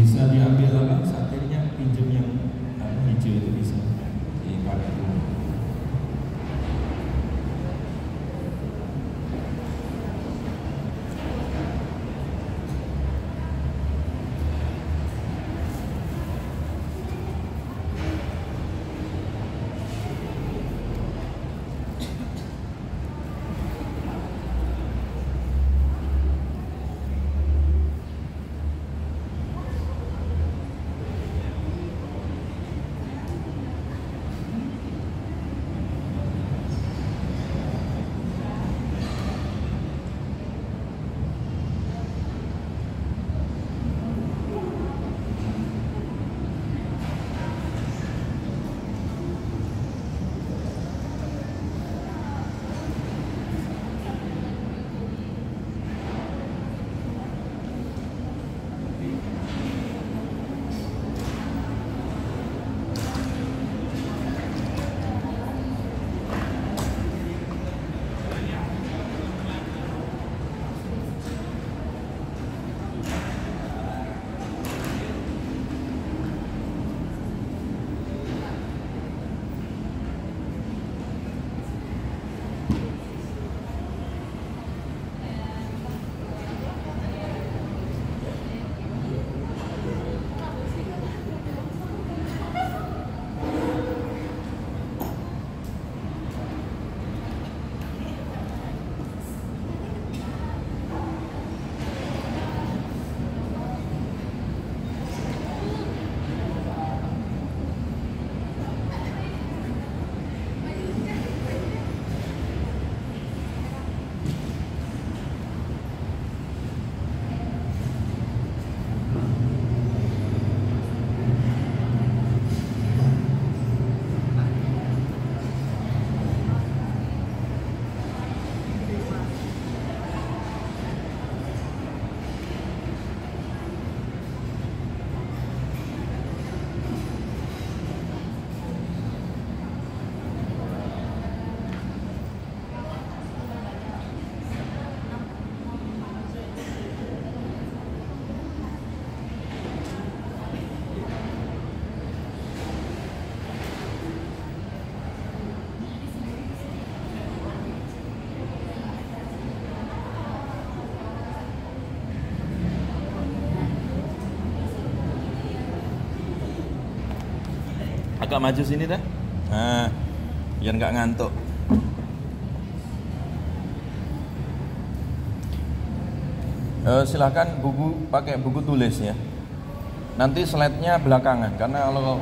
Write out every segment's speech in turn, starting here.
Bisa diambil apa satirnya, pinjam yang hijau itu bisa dipakai dulu. Agak maju sini dah. Nah, biar nggak ngantuk. Silahkan pakai buku tulis ya. Nanti slide-nya belakangan, karena kalau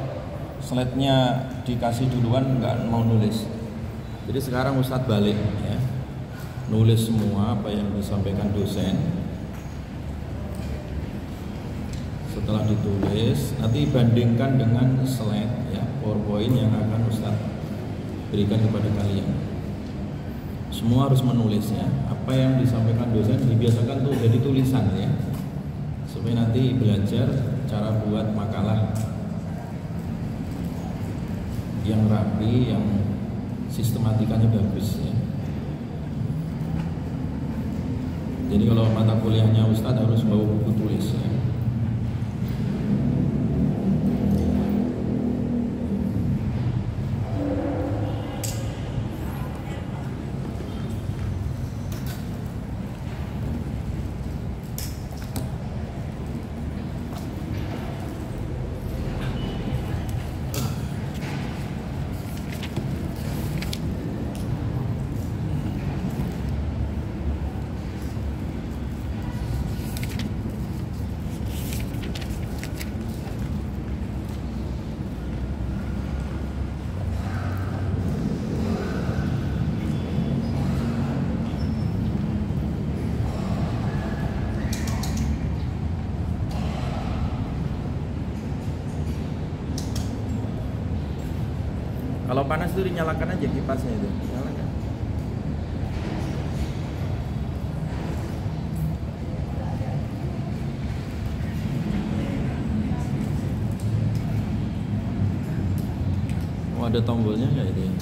slide-nya dikasih duluan nggak mau nulis. Jadi sekarang Ustadz balik ya, nulis semua apa yang disampaikan dosen. Setelah ditulis, nanti bandingkan dengan slide ya, PowerPoint yang akan Ustadz berikan kepada kalian. Semua harus menulis ya. Apa yang disampaikan dosen dibiasakan tuh jadi tulisan ya, supaya nanti belajar cara buat makalah yang rapi, yang sistematikanya bagus ya. Jadi kalau mata kuliahnya Ustadz harus bawa buku tulis ya. Kalau panas itu dinyalakan aja kipasnya itu. Nyalakan. Oh, ada tombolnya nggak itu ya?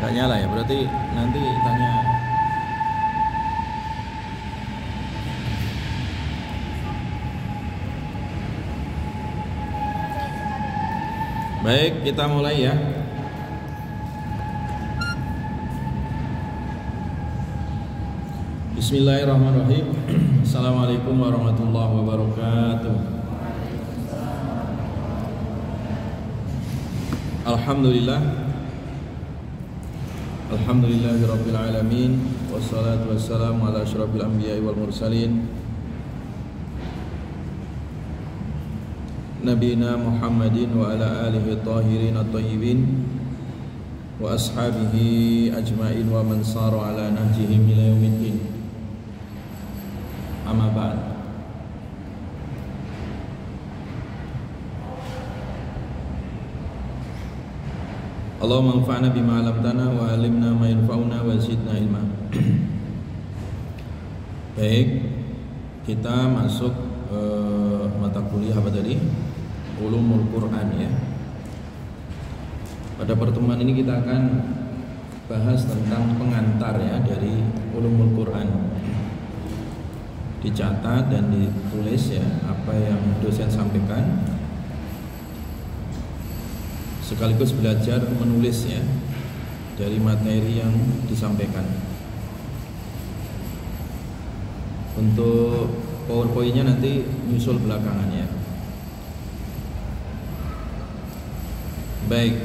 Nggak nggak nyala ya, berarti nanti tanya. Baik, kita mulai ya. Bismillahirrahmanirrahim. Assalamualaikum warahmatullahi wabarakatuh. Alhamdulillahirabbil alamin, wassalatu wassalamu ala asyrofil anbiya'i wal mursalin, Nabiyina Muhammadin wa ala alihi tahirin at-tayyibin wa ashabihi ajma'in wa man sara ala nahjihim ila yaumiddin. Amma ba'd. Allahumma anfa'na bima 'allamtana wa 'allimna ma yanfa'una wa zidna ilma. Baik, kita masuk mata kuliah apa tadi? Ulumul Quran ya. Pada pertemuan ini kita akan bahas tentang pengantar ya dari Ulumul Quran. Dicatat dan ditulis ya apa yang dosen sampaikan. Sekaligus belajar menulis ya dari materi yang disampaikan. Untuk PowerPoint-nya nanti nyusul belakangan ya. Baik,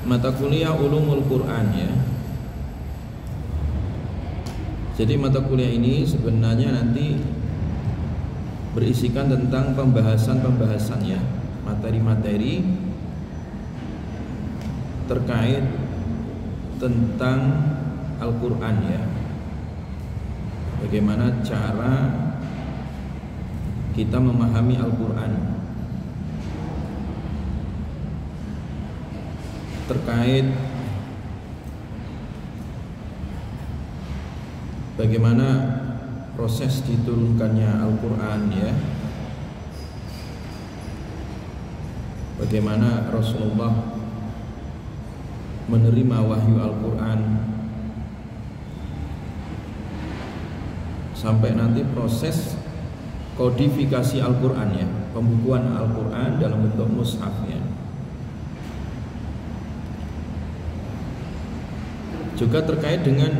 mata kuliah Ulumul Quran ya. Jadi mata kuliah ini sebenarnya nanti berisikan tentang pembahasan ya, materi-materi terkait tentang Al-Quran ya. Bagaimana cara kita memahami Al-Quran, terkait bagaimana proses diturunkannya Al-Quran ya, bagaimana Rasulullah menerima wahyu Al-Quran, sampai nanti proses kodifikasi Al-Quran ya, pembukuan Al-Quran dalam bentuk mushaf ya. Juga terkait dengan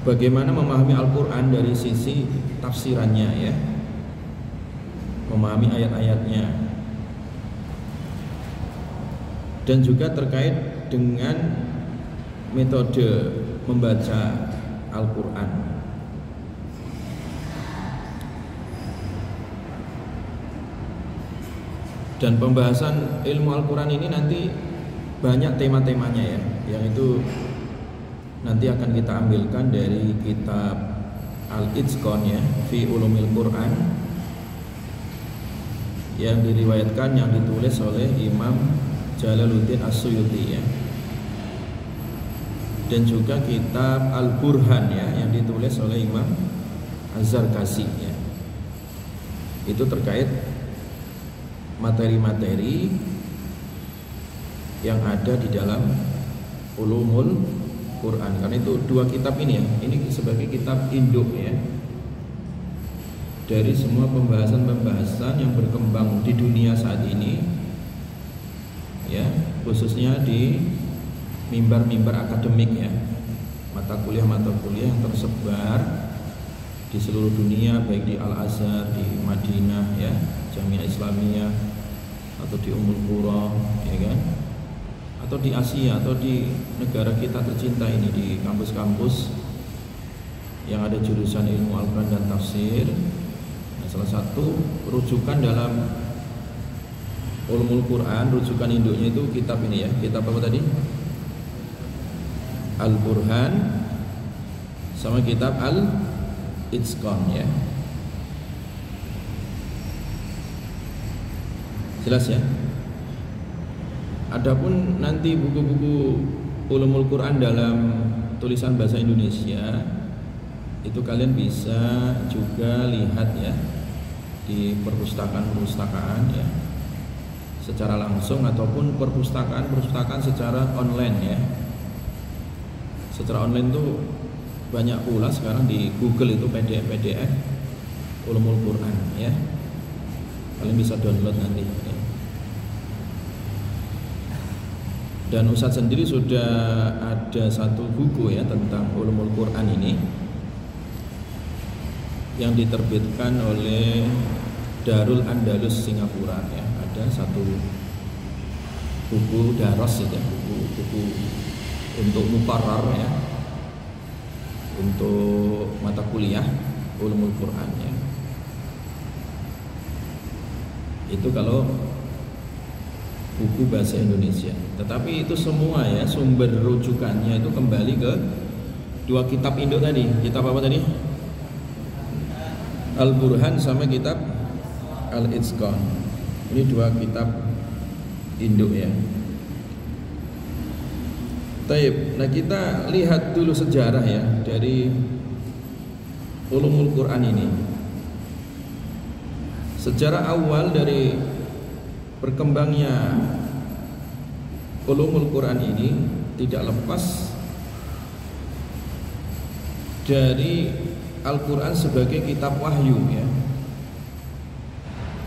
bagaimana memahami Al-Quran dari sisi tafsirannya ya, memahami ayat-ayatnya, dan juga terkait dengan metode membaca Al-Quran. Dan pembahasan ilmu Al-Quran ini nanti banyak tema-temanya ya, yang itu nanti akan kita ambilkan dari kitab Al-Itqan ya, fi Ulumil Quran, yang diriwayatkan, yang ditulis oleh Imam Jalaluddin As-Suyuti ya. Dan juga kitab Al-Burhan ya, yang ditulis oleh Imam Az-Zarkashi ya. Itu terkait materi-materi yang ada di dalam Ulumul Quran. Karena itu dua kitab ini ya, ini sebagai kitab induk ya dari semua pembahasan-pembahasan yang berkembang di dunia saat ini ya, khususnya di mimbar-mimbar akademik ya, mata kuliah yang tersebar di seluruh dunia, baik di Al-Azhar, di Madinah ya, Jamiah Islamiyah, atau di Ummul Qura ya kan, atau di Asia, atau di negara kita tercinta ini, di kampus-kampus yang ada jurusan ilmu Al-Quran dan tafsir. Nah, salah satu rujukan dalam Ulumul Quran, rujukan induknya itu kitab ini ya, kitab apa tadi? Al-Burhan sama kitab Al-Itqan ya. Jelas ya? Adapun nanti buku-buku Ulumul Quran dalam tulisan bahasa Indonesia itu kalian bisa juga lihat ya di perpustakaan ya. secara langsung ataupun perpustakaan secara online ya. Secara online tuh banyak pula sekarang di Google itu PDF Ulumul Quran ya. Kalian bisa download nanti ya. Dan Ustadz sendiri sudah ada satu buku ya tentang Ulumul Quran ini yang diterbitkan oleh Darul Andalus Singapura ya. Ada satu buku daros ya, buku untuk muqarrar ya, untuk mata kuliah Ulumul Quran ya. Itu kalau buku bahasa Indonesia. Tetapi itu semua ya sumber rujukannya itu kembali ke dua kitab induk tadi. Kitab apa tadi? Al-Burhan sama kitab Al-Itqan. Ini dua kitab induk ya. Taib. Nah kita lihat dulu sejarah ya dari Ulumul Quran ini. Sejarah awal dari berkembangnya Ulumul Quran ini tidak lepas dari Al-Quran sebagai kitab wahyu ya,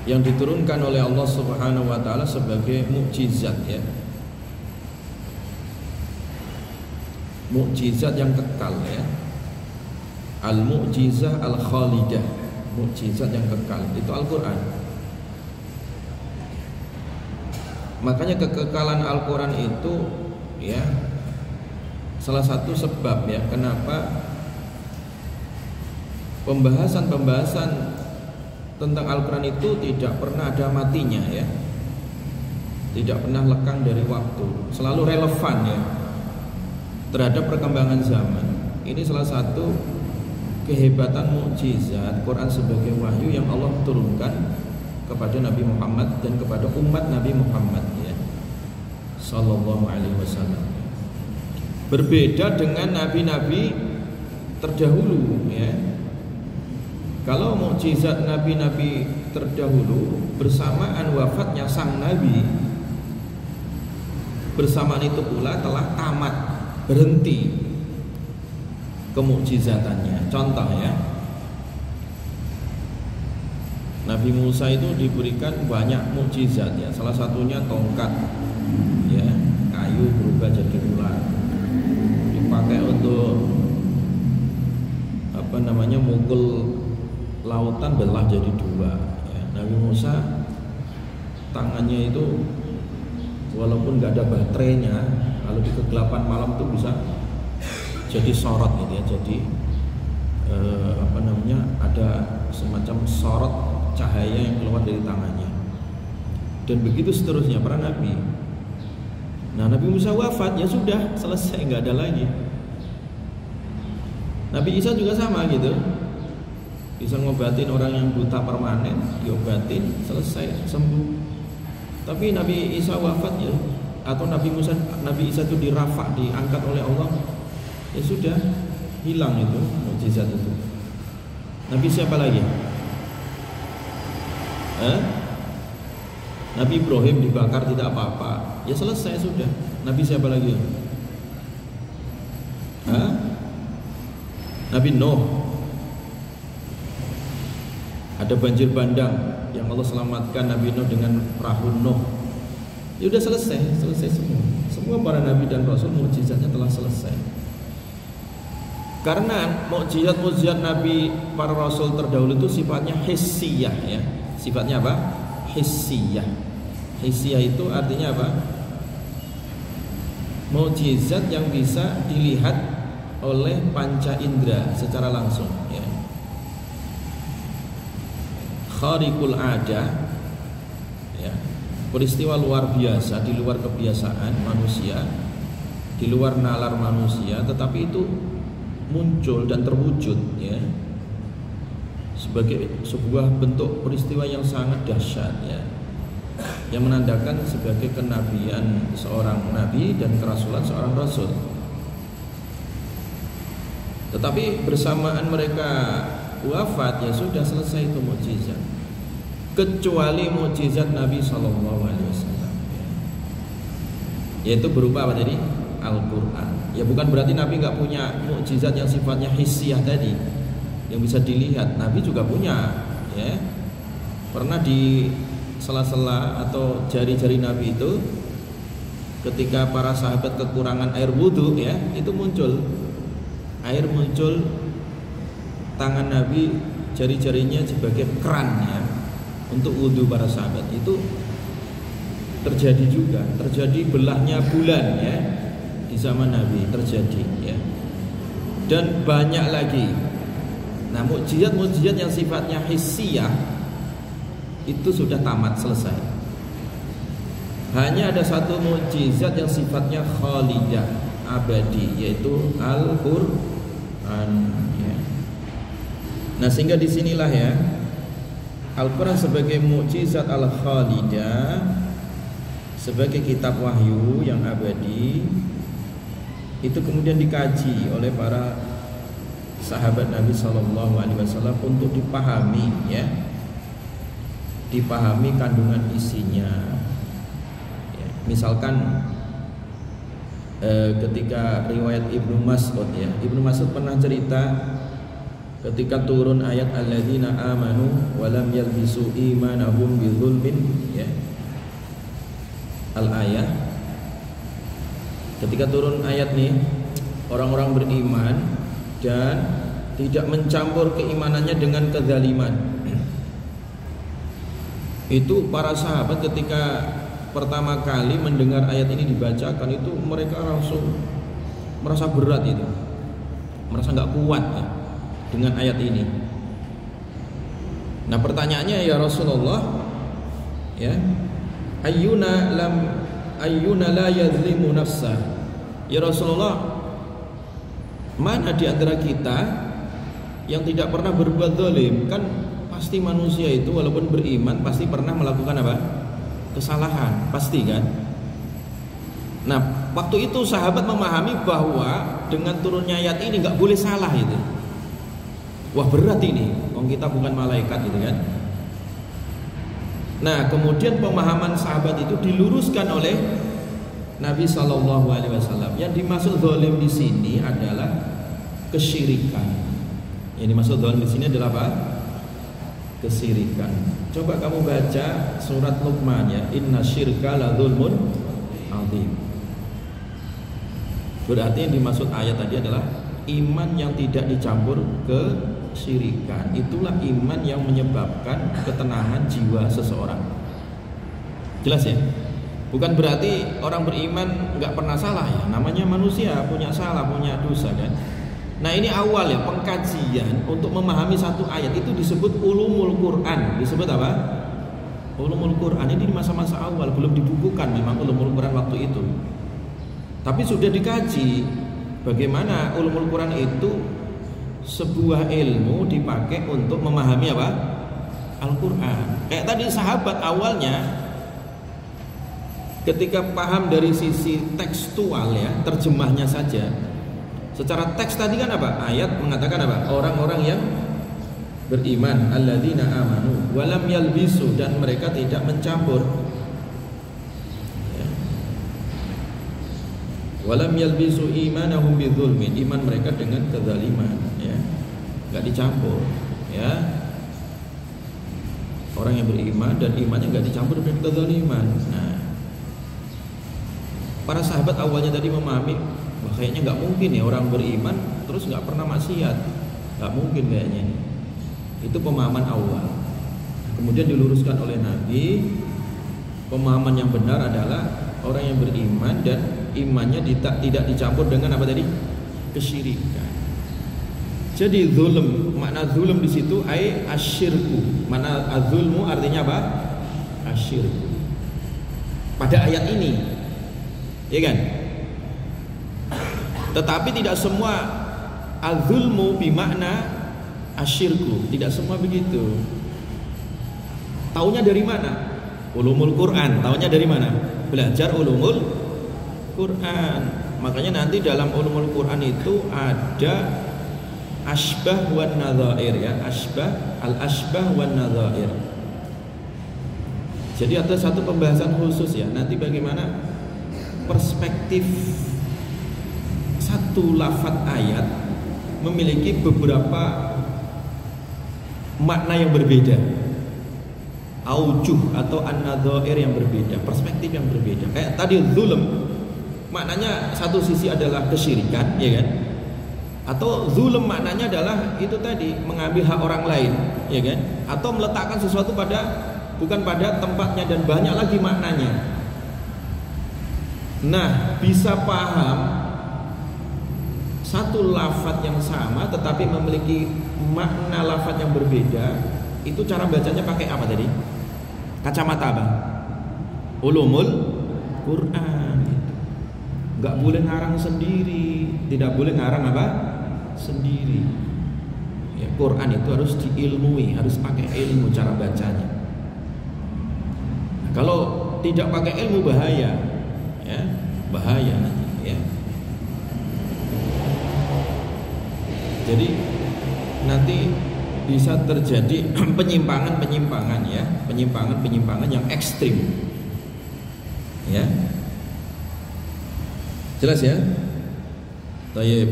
yang diturunkan oleh Allah Subhanahu wa taala sebagai mukjizat ya. Mukjizat yang kekal ya. Al-mu'jizah al-khalidah, mukjizat yang kekal itu Al-Quran. Makanya kekekalan Al-Quran itu ya salah satu sebab ya kenapa pembahasan tentang Al-Quran itu tidak pernah ada matinya ya, tidak pernah lekang dari waktu, selalu relevan ya terhadap perkembangan zaman. Ini salah satu kehebatan mukjizat Quran sebagai wahyu yang Allah turunkan kepada Nabi Muhammad dan kepada umat Nabi Muhammad ya, sallallahu alaihi wasallam. Berbeda dengan nabi-nabi terdahulu ya. Kalau mukjizat nabi-nabi terdahulu bersamaan wafatnya sang nabi, bersamaan itu pula telah tamat, berhenti kemukjizatannya. Contoh ya, Nabi Musa itu diberikan banyak mukjizat ya. Salah satunya tongkat ya, kayu berubah jadi ular, dipakai untuk mukul lautan belah jadi dua ya. Nabi Musa tangannya itu walaupun nggak ada baterainya, kalau di kegelapan malam tuh bisa jadi sorot gitu ya, jadi ada semacam sorot cahaya yang keluar dari tangannya, dan begitu seterusnya para nabi. Nah, Nabi Musa wafat, ya sudah selesai, nggak ada lagi. Nabi Isa juga sama gitu, bisa ngobatin orang yang buta permanen, diobatin, selesai, sembuh. Tapi Nabi Isa wafat ya, atau Nabi Isa itu dirafak, diangkat oleh Allah, ya sudah, hilang itu mukjizat itu. Nabi siapa lagi? Nabi Ibrahim dibakar tidak apa-apa, ya selesai sudah. Nabi siapa lagi? Nabi Nuh, ada banjir bandang yang Allah selamatkan Nabi Nuh dengan perahu Nuh. Ya udah selesai semua. Semua para nabi dan rasul mukjizatnya telah selesai. Karena mukjizat nabi para rasul terdahulu itu sifatnya hissiyah ya. Sifatnya apa? Hissiyah. Hissiyah itu artinya apa? Mukjizat yang bisa dilihat oleh panca indera secara langsung ya. Khariqul adah ya, peristiwa luar biasa, di luar kebiasaan manusia, di luar nalar manusia, tetapi itu muncul dan terwujud ya, sebagai sebuah bentuk peristiwa yang sangat dahsyat ya, yang menandakan sebagai kenabian seorang nabi dan kerasulan seorang rasul. Tetapi bersamaan mereka wafat, ya sudah selesai itu mukjizat. kecuali mukjizat Nabi Sallallahu Alaihi Wasallam, yaitu berupa apa tadi? Al-Quran. Ya bukan berarti Nabi nggak punya mukjizat yang sifatnya hissiyah tadi, yang bisa dilihat. Nabi juga punya, ya. Pernah di sela-sela atau jari-jari Nabi itu, ketika para sahabat kekurangan air wudhu, ya, itu muncul air, muncul tangan Nabi, jari-jarinya sebagai keran, ya, untuk wudhu para sahabat. Itu terjadi juga, terjadi belahnya bulan, ya, di zaman Nabi terjadi, ya. Dan banyak lagi. Nah, mukjizat-mukjizat yang sifatnya hissiyah itu sudah tamat, selesai. Hanya ada satu mukjizat yang sifatnya khalidah, abadi, yaitu Al-Quran, ya. Nah, sehingga disinilah, ya, Al-Quran sebagai mukjizat al-khalidah, sebagai kitab wahyu yang abadi, itu kemudian dikaji oleh para sahabat Nabi Sallallahu Alaihi Wasallam untuk dipahami, ya, dipahami kandungan isinya. Ya, misalkan ketika riwayat Ibnu Mas'ud, ya, Ibnu Mas'ud pernah cerita ketika turun ayat alladzina amanu wa lam yalbisu imanahum bidzulmin, ya, al-ayah. Ketika turun ayat nih, orang-orang beriman dan tidak mencampur keimanannya dengan kezaliman. Itu para sahabat ketika pertama kali mendengar ayat ini dibacakan, itu mereka langsung merasa berat, itu merasa nggak kuat, ya, dengan ayat ini. Nah, pertanyaannya, ya Rasulullah, ya, ayyuna la yazlimu nafsah. Ya Rasulullah, mana di antara kita yang tidak pernah berbuat zalim? Kan pasti manusia itu walaupun beriman pasti pernah melakukan apa? Kesalahan, pasti kan? Nah, waktu itu sahabat memahami bahwa dengan turunnya ayat ini nggak boleh salah itu. Wah, berat ini, kita bukan malaikat, gitu kan? Nah, kemudian pemahaman sahabat itu diluruskan oleh Nabi Sallallahu Alaihi Wasallam. Yang dimaksud zalim di sini adalah kesyirikan. Yang dimaksud zalim di sini adalah apa? Kesyirikan. Coba kamu baca surat Luqman, ya, inna syirka la dzulmun adzim. Berarti yang dimaksud ayat tadi adalah iman yang tidak dicampur kesyirikan. Itulah iman yang menyebabkan ketenangan jiwa seseorang. Jelas, ya? Bukan berarti orang beriman nggak pernah salah, ya. Namanya manusia, punya salah, punya dosa, kan? Nah, ini awal, ya, pengkajian untuk memahami satu ayat itu disebut ulumul Quran. Disebut apa? Ulumul Quran. Ini di masa-masa awal, belum dibukukan memang ulumul Quran waktu itu. Tapi sudah dikaji bagaimana ulumul Quran itu sebuah ilmu dipakai untuk memahami apa? Al-Quran. Kayak tadi sahabat awalnya ketika paham dari sisi tekstual, ya, terjemahnya saja. Secara teks tadi kan apa? Ayat mengatakan apa? Orang-orang yang beriman, alladzina amanu wa lam yalbisu, dan mereka tidak mencampur, ya. Wa lam yalbisu imanahum bidzulmin, iman mereka dengan kezaliman, ya. Enggak dicampur, ya. Orang yang beriman dan imannya enggak dicampur dengan kezaliman. Nah, para sahabat awalnya tadi memahami, wah, kayaknya nggak mungkin, ya, orang beriman terus nggak pernah maksiat, nggak mungkin kayaknya ini. Itu pemahaman awal. Kemudian diluruskan oleh Nabi, pemahaman yang benar adalah orang yang beriman dan imannya tidak dicampur dengan apa tadi? Kesyirikan. Jadi zulm, makna zulm di situ ai asyirku. Mana azulmu artinya apa? Asyirku. Pada ayat ini, ya kan? Tetapi tidak semua azulmu bimakna asyirku, tidak semua begitu. Taunya dari mana? Ulumul Quran. Taunya dari mana? Belajar ulumul Quran. Makanya nanti dalam ulumul Quran itu ada asbah wan nadzair, ya, asbah, al asbah wan nadzair. Jadi ada satu pembahasan khusus ya, nanti bagaimana perspektif satu lafadz ayat memiliki beberapa makna yang berbeda, aujuh atau an-nadhair yang berbeda, perspektif yang berbeda. Kayak tadi zulm, maknanya satu sisi adalah kesyirikan, ya kan? Atau zulm maknanya adalah itu tadi, mengambil hak orang lain, ya kan? Atau meletakkan sesuatu bukan pada tempatnya, dan banyak lagi maknanya. Nah, bisa paham satu lafadz yang sama tetapi memiliki makna lafadz yang berbeda, itu cara bacanya pakai apa tadi? Kacamata apa? Ulumul Quran. Nggak boleh ngarang sendiri, tidak boleh ngarang apa? Sendiri. Ya, Quran itu harus diilmui, harus pakai ilmu cara bacanya. Nah, kalau tidak pakai ilmu bahaya, ya, bahaya nanti, ya. Jadi nanti bisa terjadi penyimpangan ya, penyimpangan yang ekstrim, ya. Jelas ya? Tayyib.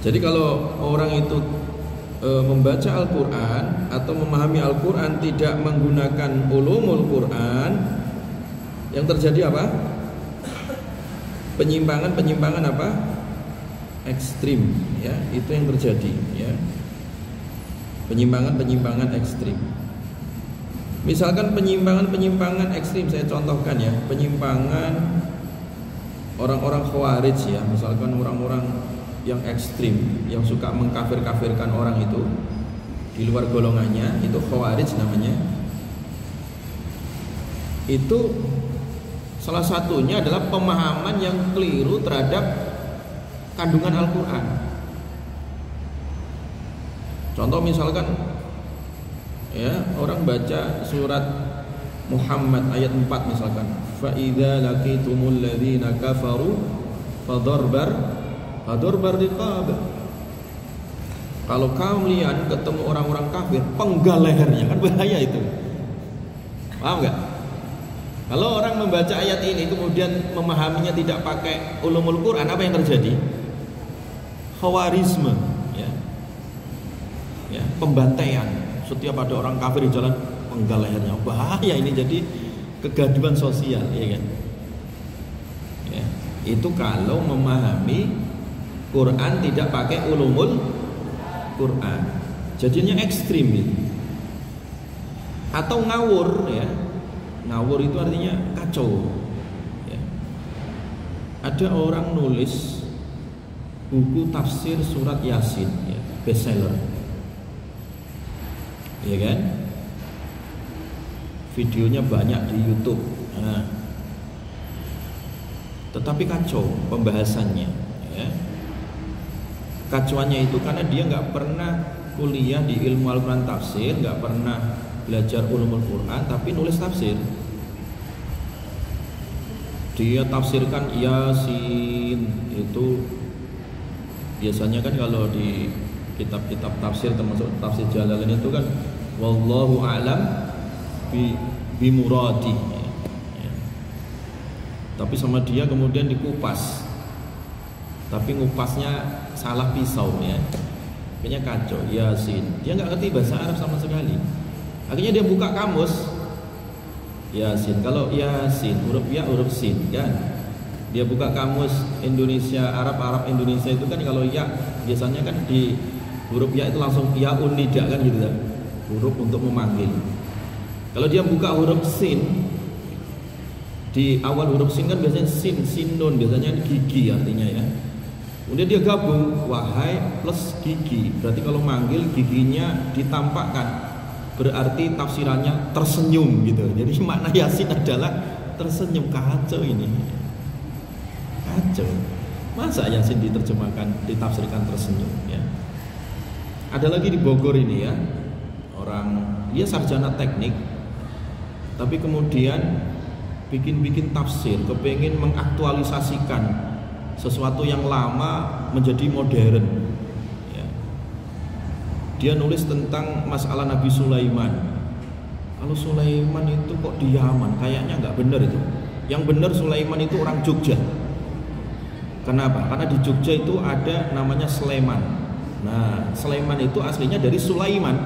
Jadi kalau orang itu membaca Al-Quran atau memahami Al-Quran tidak menggunakan ulumul Quran, yang terjadi apa? Penyimpangan apa? Ekstrim, ya, itu yang terjadi, ya. Penyimpangan ekstrim. Misalkan penyimpangan ekstrim, saya contohkan ya, penyimpangan orang-orang Khawarij ya, misalkan orang-orang yang ekstrim, yang suka mengkafir-kafirkan orang itu di luar golongannya, itu Khawarij namanya. Itu salah satunya adalah pemahaman yang keliru terhadap kandungan Al-Quran. Contoh misalkan ya, orang baca surat Muhammad ayat 4 misalkan, fa idza laqitumul ladzina kafaru fadharbar riqab. Kalau kalian ketemu orang-orang kafir, penggal lehernya, kan bahaya itu. Paham enggak? Kalau orang membaca ayat ini kemudian memahaminya tidak pakai ulumul Quran, apa yang terjadi? Khawarizme, ya. Ya, pembantaian. Setiap ada orang kafir di jalan, penggal lehernya. Bahaya ini, jadi kegaduhan sosial, ya kan? Ya, itu kalau memahami Quran tidak pakai ulumul Quran, jadinya ekstrim itu. Atau ngawur, ya. Ngawur itu artinya kacau, ya. Ada orang nulis buku tafsir surat Yasin, ya, bestseller, ya kan? Videonya banyak di YouTube. Nah, tetapi kacau pembahasannya, ya. Kacauannya itu karena dia nggak pernah kuliah di ilmu Al-Quran tafsir, nggak pernah belajar ulumul Quran, tapi nulis tafsir. Dia tafsirkan Yasin, itu biasanya kan kalau di kitab-kitab tafsir, termasuk tafsir Jalalain itu kan wallahu a'lam bi muradi, ya. Tapi sama dia kemudian dikupas, tapi ngupasnya salah pisau, ya. Kayaknya kacau. Yasin, dia nggak ngerti bahasa Arab sama sekali. Akhirnya dia buka kamus Yasin. Kalau Yasin huruf ya, huruf sin, kan? Dia buka kamus Indonesia, Arab Indonesia itu kan kalau ya biasanya kan di huruf ya itu langsung ya unida kan gitu kan, huruf untuk memanggil. Kalau dia buka huruf sin, di awal huruf sin kan biasanya sin nun, biasanya gigi artinya, ya. Kemudian dia gabung wahai plus gigi, berarti kalau manggil giginya ditampakkan, berarti tafsirannya tersenyum gitu. Jadi makna Yasin adalah tersenyum. Kacau ini, kacau. Masa Yasin diterjemahkan, ditafsirkan tersenyum, ya. Ada lagi di Bogor ini, ya, orang dia sarjana teknik, tapi kemudian bikin tafsir, kepengen mengaktualisasikan sesuatu yang lama menjadi modern, ya. dia nulis tentang masalah Nabi Sulaiman. Kalau Sulaiman itu kok di Yaman, kayaknya nggak benar itu. Yang benar Sulaiman itu orang Jogja. Kenapa? Karena di Jogja itu ada namanya Sleman. Nah, Sleman itu aslinya dari Sulaiman.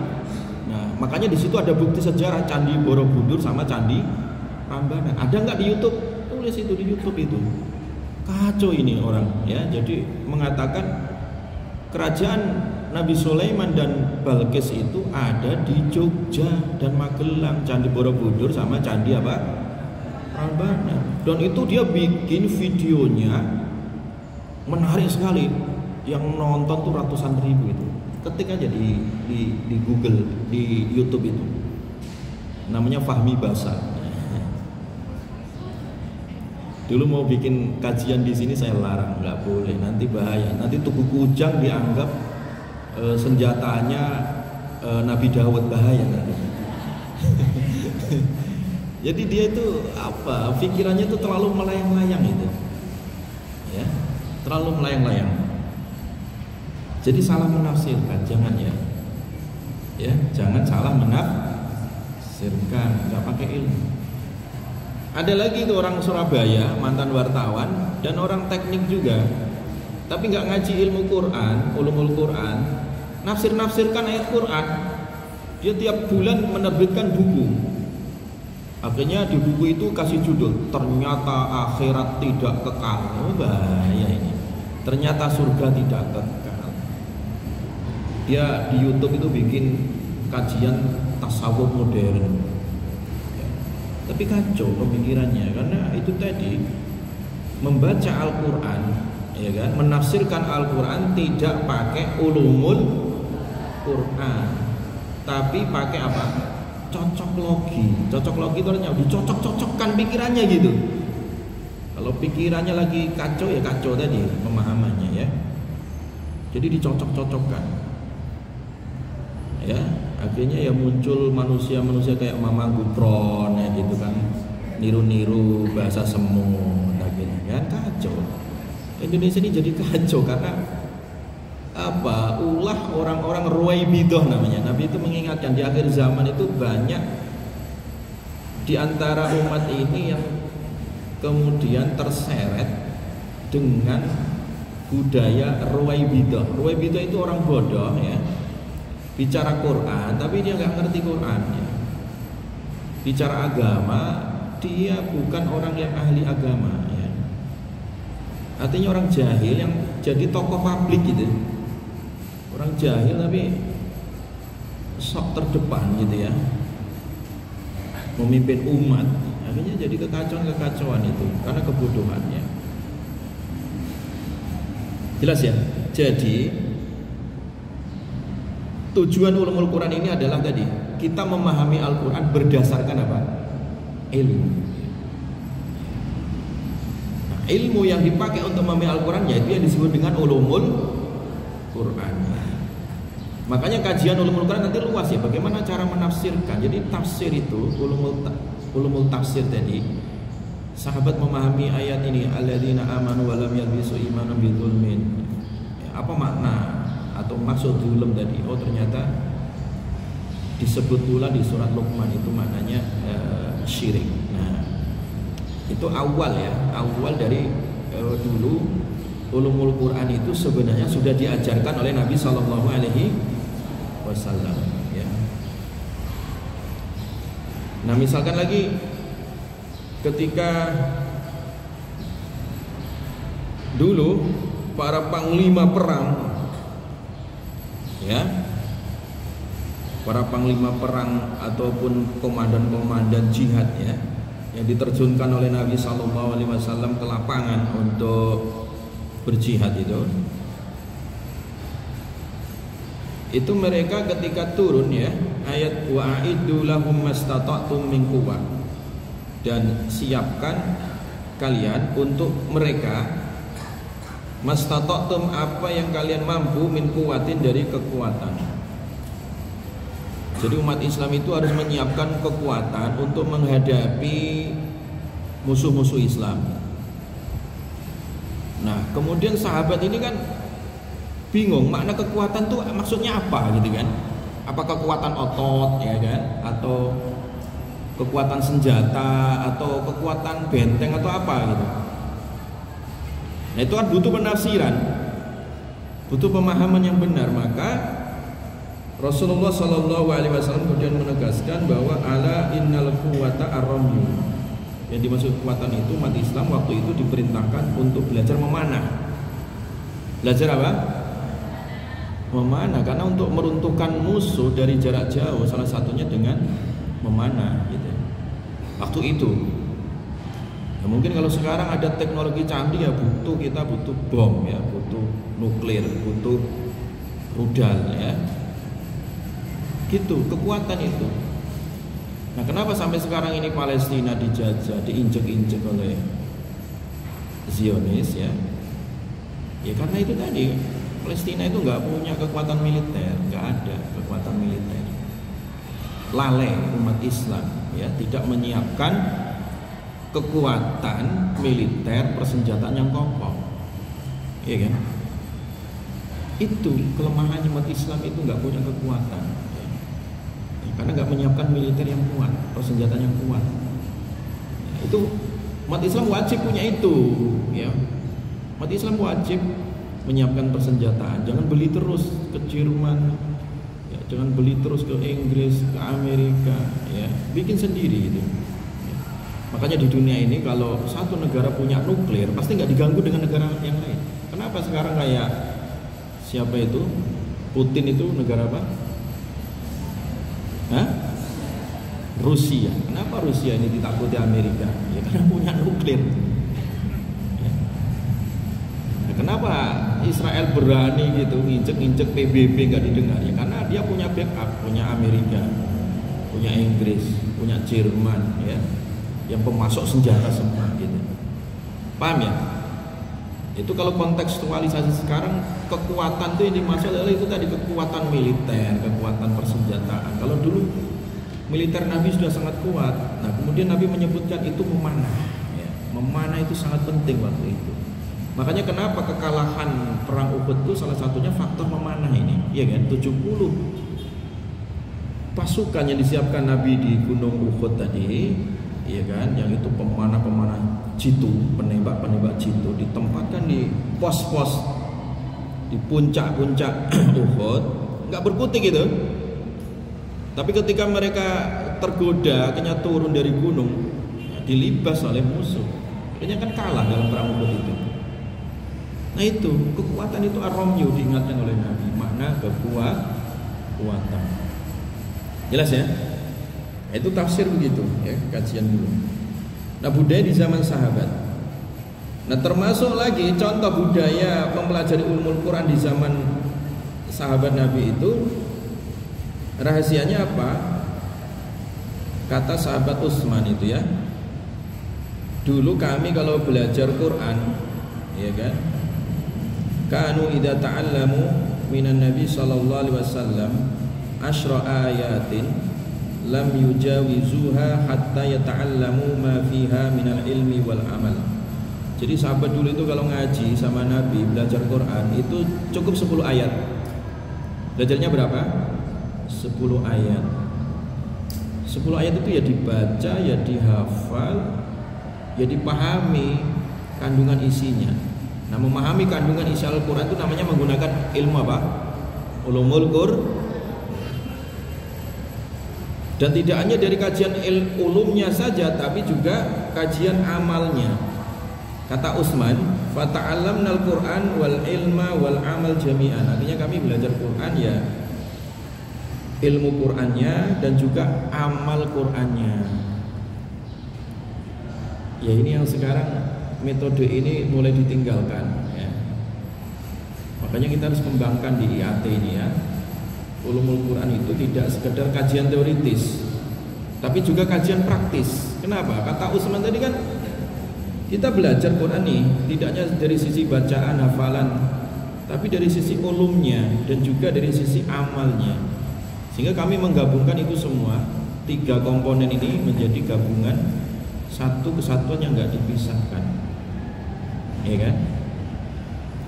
Nah, makanya di situ ada bukti sejarah Candi Borobudur sama Candi Prambanan. Ada nggak di YouTube? Tulis itu di YouTube itu. Kacau ini orang, ya. Jadi mengatakan kerajaan Nabi Sulaiman dan Balkis itu ada di Jogja dan Magelang, Candi Borobudur sama Candi apa? Prambanan. Dan itu dia bikin videonya menarik sekali, yang nonton tuh ratusan ribu itu. Ketik aja di Google, di YouTube itu. Namanya Fahmi Basa. Dulu mau bikin kajian di sini saya larang, nggak boleh, nanti bahaya. Nanti tubuh kujang dianggap senjatanya Nabi Dawud, bahaya nanti. Jadi dia itu apa? Pikirannya itu terlalu melayang-layang itu, ya, terlalu melayang-layang. Jadi salah menafsirkan, jangan ya, jangan salah menafsirkan, nggak pakai ilmu. Ada lagi itu orang Surabaya, mantan wartawan dan orang teknik juga, tapi nggak ngaji ilmu Quran, ulumul Quran, nafsirkan ayat Quran. Dia tiap bulan menerbitkan buku. Akhirnya di buku itu kasih judul, ternyata akhirat tidak kekal. Oh, bahaya ini. Ternyata surga tidak kekal. Dia di YouTube itu bikin kajian tasawuf modern. Tapi kacau pemikirannya, karena itu tadi membaca Al-Quran, ya kan, menafsirkan Al-Quran tidak pakai ulumul Quran, tapi pakai apa? Cocok logi. Cocok logi itu artinya dicocok-cocokkan pikirannya gitu. Kalau pikirannya lagi kacau ya kacau tadi pemahamannya, ya. Jadi dicocok-cocokkan, ya. Akhirnya ya muncul manusia-manusia kayak Mama Gupron ya gitu kan, niru-niru bahasa Semut akhirnya kan kacau. Indonesia ini jadi kacau karena apa? Ulah orang-orang Ruwaibidah namanya. Nabi itu mengingatkan di akhir zaman itu banyak di antara umat ini yang kemudian terseret dengan budaya Ruwaibidah. Ruwaibidah itu orang bodoh, ya. Bicara Quran, tapi dia nggak ngerti Quran. Ya. Bicara agama, dia bukan orang yang ahli agama. Ya. Artinya orang jahil yang jadi tokoh publik gitu. Orang jahil tapi sok terdepan gitu ya, memimpin umat. Akhirnya jadi kekacauan itu karena kebodohannya. Jelas ya. Jadi tujuan ulumul Quran ini adalah tadi kita memahami Al-Quran berdasarkan apa? Ilmu. Nah, ilmu yang dipakai untuk memahami Al-Quran yaitu yang disebut dengan ulumul Quran. Makanya kajian ulumul Quran nanti luas ya, bagaimana cara menafsirkan. Jadi tafsir itu ulumul tafsir tadi, sahabat memahami ayat ini, alladzina amanu wa lam yalbisu imanahum bidzulmin. Apa makna atau maksud zulm tadi? Oh, ternyata disebut pula di surat Luqman itu maknanya syirik. Nah, itu awal ya, awal dari dulu ulumul Quran itu sebenarnya sudah diajarkan oleh Nabi Shallallahu Alaihi Wasallam. Ya. Nah, misalkan lagi ketika dulu para panglima perang, ya, para panglima perang ataupun komandan-komandan jihad ya, yang diterjunkan oleh Nabi Shallallahu Alaihi Wasallam ke lapangan untuk berjihad itu mereka ketika turun ya, ayat wa'iddu lahum mastata'tum min quwwah, dan siapkan kalian untuk mereka mastata'tum apa yang kalian mampu min quwwatin dari kekuatan. Jadi umat Islam itu harus menyiapkan kekuatan untuk menghadapi musuh-musuh Islam. Nah, kemudian sahabat ini kan bingung makna kekuatan tuh maksudnya apa gitu kan. Apa kekuatan otot ya kan, atau kekuatan senjata, atau kekuatan benteng, atau apa gitu. Nah itu kan butuh penafsiran, butuh pemahaman yang benar. Maka Rasulullah Shallallahu Alaihi Wasallam kemudian menegaskan bahwa ala innal quwwata ar-ramyu. Yang dimaksud kekuatan itu umat Islam waktu itu diperintahkan untuk belajar memanah. Belajar apa? Memanah, karena untuk meruntuhkan musuh dari jarak jauh salah satunya dengan memanah gitu. Waktu itu ya mungkin kalau sekarang ada teknologi canggih ya kita butuh bom ya, butuh nuklir, butuh rudal ya, gitu kekuatan itu. Nah kenapa sampai sekarang ini Palestina dijajah, diinjek-injek oleh Zionis ya? Ya karena itu tadi, Palestina itu nggak punya kekuatan militer, nggak ada kekuatan militer. Lalai umat Islam ya, tidak menyiapkan kekuatan militer persenjataan yang kokoh, iya kan? Itu kelemahan umat Islam, itu nggak punya kekuatan ya. Karena nggak menyiapkan militer yang kuat, persenjataan yang kuat ya, itu umat Islam wajib punya itu ya. Umat Islam wajib menyiapkan persenjataan, jangan beli terus ke Jerman ya, jangan beli terus ke Inggris, ke Amerika ya, bikin sendiri gitu ya. Makanya di dunia ini kalau satu negara punya nuklir pasti nggak diganggu dengan negara yang lain. Kenapa sekarang kayak siapa itu Putin itu negara apa? Hah? Rusia. Kenapa Rusia ini ditakuti Amerika? Ya karena punya nuklir. Kenapa Israel berani gitu nginjek-injek PBB nggak didengar? Ya karena dia punya backup, punya Amerika, punya Inggris, punya Jerman ya, yang pemasok senjata semua gitu. Paham ya? Itu kalau kontekstualisasi sekarang, kekuatan itu yang dimaksud adalah itu tadi, kekuatan militer, kekuatan persenjataan. Kalau dulu militer Nabi sudah sangat kuat. Nah kemudian Nabi menyebutkan itu memanah ya. Memanah itu sangat penting waktu itu. Makanya kenapa kekalahan perang Uhud itu salah satunya faktor memanah ini, ya kan? 70 pasukan yang disiapkan Nabi di Gunung Uhud tadi, ya kan? Yang itu pemanah-pemanah jitu, penembak-penembak jitu ditempatkan di pos-pos di puncak-puncak Uhud, nggak berkutik gitu. Tapi ketika mereka tergoda, akhirnya turun dari gunung, ya, dilibas oleh musuh. Akhirnya kan kalah dalam perang Uhud itu. Nah itu, kekuatan itu ar-ramyu diingatkan oleh Nabi, makna kekuatan. Jelas ya? Itu tafsir begitu ya, kajian dulu. Nah budaya di zaman sahabat. Nah termasuk lagi contoh budaya mempelajari ulumul Quran di zaman sahabat Nabi itu, rahasianya apa? Kata sahabat Utsman itu ya, dulu kami kalau belajar Quran, ya kan, kanu idza ta'allamu minan nabi sallallahu alaihi wasallam asyra ayatin lam yujawizuha hatta yata'allamu ma fiha minal ilmi wal amal. Jadi sahabat dulu itu kalau ngaji sama Nabi, belajar Quran itu cukup 10 ayat. Belajarnya berapa? 10 ayat. 10 ayat itu ya dibaca, ya dihafal, ya dipahami kandungan isinya. Nah memahami kandungan isi Al-Quran itu namanya menggunakan ilmu apa? Ulumul Quran. Dan tidak hanya dari kajian ulumnya saja, tapi juga kajian amalnya. Kata Utsman, fata'allamnal Quran wal ilma wal amal jami'an. Artinya kami belajar Quran ya ilmu Qurannya dan juga amal Qurannya. Ya ini yang sekarang metode ini mulai ditinggalkan ya. Makanya kita harus kembangkan di IAT ini ya. Ulumul Quran itu tidak sekedar kajian teoritis, tapi juga kajian praktis. Kenapa? Kata Utsman tadi kan, kita belajar Quran nih tidak hanya dari sisi bacaan, hafalan, tapi dari sisi ulumnya dan juga dari sisi amalnya. Sehingga kami menggabungkan itu semua, 3 komponen ini menjadi gabungan satu kesatuan yang nggak dipisahkan, ya kan?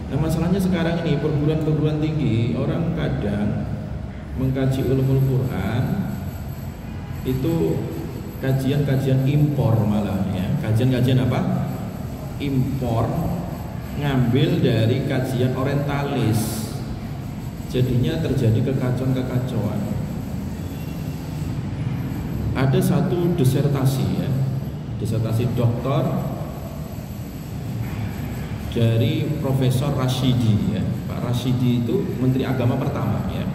Nah masalahnya sekarang ini perguruan-perguruan tinggi orang kadang mengkaji ulumul Quran itu kajian-kajian impor malah ya. Kajian-kajian apa? Impor, ngambil dari kajian orientalis. Jadinya terjadi kekacauan-kekacauan. Ada satu disertasi ya, disertasi doktor dari Profesor Rashidi ya. Pak Rashidi itu Menteri Agama pertama ya,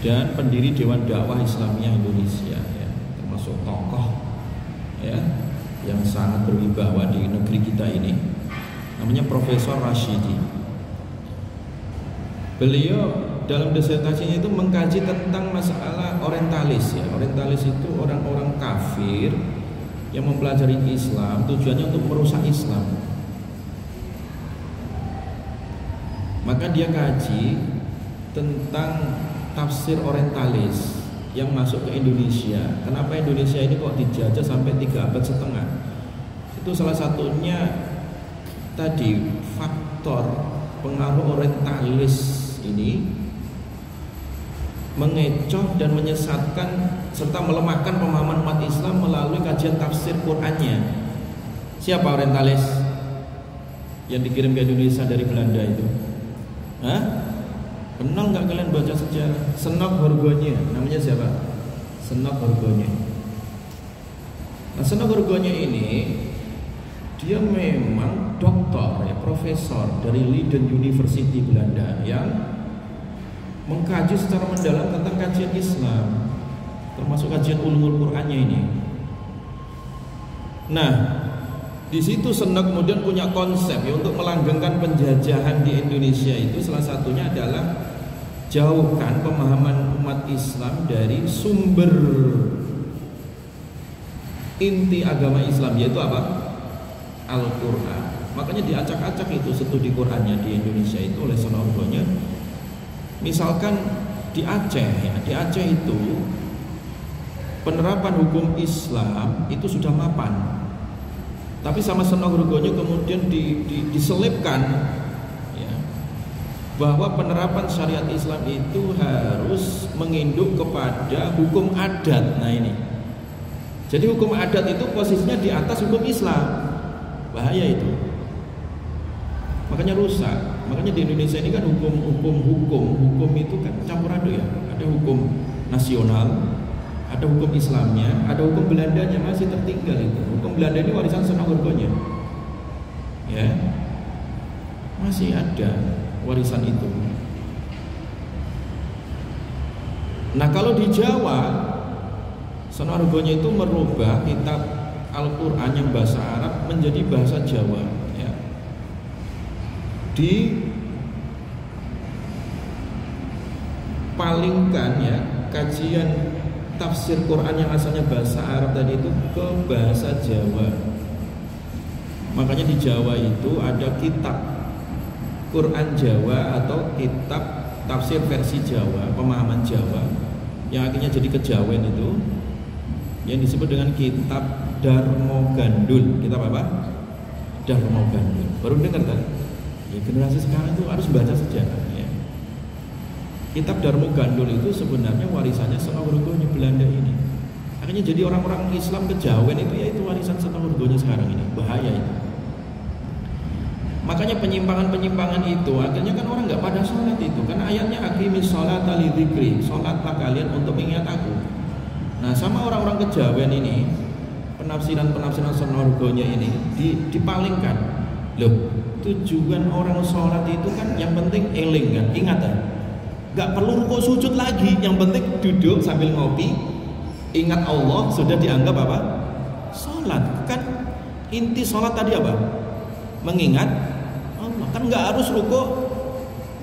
dan pendiri Dewan Dakwah Islamiyah Indonesia ya, termasuk tokoh ya yang sangat berwibawa di negeri kita ini, namanya Profesor Rashidi. Beliau dalam disertasinya itu mengkaji tentang masalah orientalis ya. Orientalis itu orang-orang kafir yang mempelajari Islam, tujuannya untuk merusak Islam. Maka dia kaji tentang tafsir orientalis yang masuk ke Indonesia. Kenapa Indonesia ini kok dijajah sampai 3 abad setengah? Itu salah satunya tadi faktor pengaruh orientalis ini mengecoh dan menyesatkan serta melemahkan pemahaman umat Islam melalui kajian tafsir Qur'annya. Siapa orientalis yang dikirim ke Indonesia dari Belanda itu? Hah? Kenal nggak kalian baca sejarah? Senok Horgonya, namanya siapa? Senok Horgonya. Nah, Senok Horgonya ini dia memang doktor ya, profesor dari Leiden University Belanda yang mengkaji secara mendalam tentang kajian Islam, termasuk kajian ulumul Qur'annya ini. Nah, di situ Senok kemudian punya konsep ya untuk melanggengkan penjajahan di Indonesia itu salah satunya adalah jauhkan pemahaman umat Islam dari sumber inti agama Islam, yaitu apa? Al-Quran. Makanya diacak-acak itu studi Qur'annya di Indonesia itu oleh Senok. Misalkan di Aceh ya, di Aceh itu penerapan hukum Islam itu sudah mapan. Tapi sama Senok kemudian diselipkan ya, bahwa penerapan syariat Islam itu harus menginduk kepada hukum adat. Nah ini. Jadi hukum adat itu posisinya di atas hukum Islam. Bahaya itu. Makanya rusak. Makanya di Indonesia ini kan hukum itu kan campur aduk ya. Ada hukum nasional, ada hukum Islamnya, ada hukum Belandanya masih tertinggal itu. Hukum Belanda ini warisan Senok ya, masih ada warisan itu. Nah kalau di Jawa, Senok itu merubah kitab Al-Quran yang bahasa Arab menjadi bahasa Jawa ya. Dipalingkan ya kajian tafsir Quran yang asalnya bahasa Arab tadi itu ke bahasa Jawa. Makanya di Jawa itu ada kitab Quran Jawa atau kitab tafsir versi Jawa, pemahaman Jawa yang akhirnya jadi kejawen itu, yang disebut dengan kitab Darmo Gandul. Kitab apa? Darmo Gandul. Baru dengar tadi? Ya, generasi sekarang itu harus baca sejarah ya. Kitab Darmo Gandul itu sebenarnya warisannya Senok Belanda ini. Akhirnya jadi orang-orang Islam kejawen itu ya itu warisan Senok sekarang ini. Bahaya itu. Makanya penyimpangan-penyimpangan itu akhirnya kan orang nggak pada sholat itu, karena ayatnya aqimis sholata lidzikri, sholatlah kalian untuk mengingat aku. Nah sama orang-orang kejawen ini, penafsiran Senok ini dipalingkan. Loh, tujuan orang sholat itu kan yang penting eling kan, ingat kan, nggak perlu rukuk sujud lagi, yang penting duduk sambil ngopi, ingat Allah, sudah dianggap apa? Sholat. Kan inti sholat tadi apa? Mengingat Allah. Kan nggak harus rukuk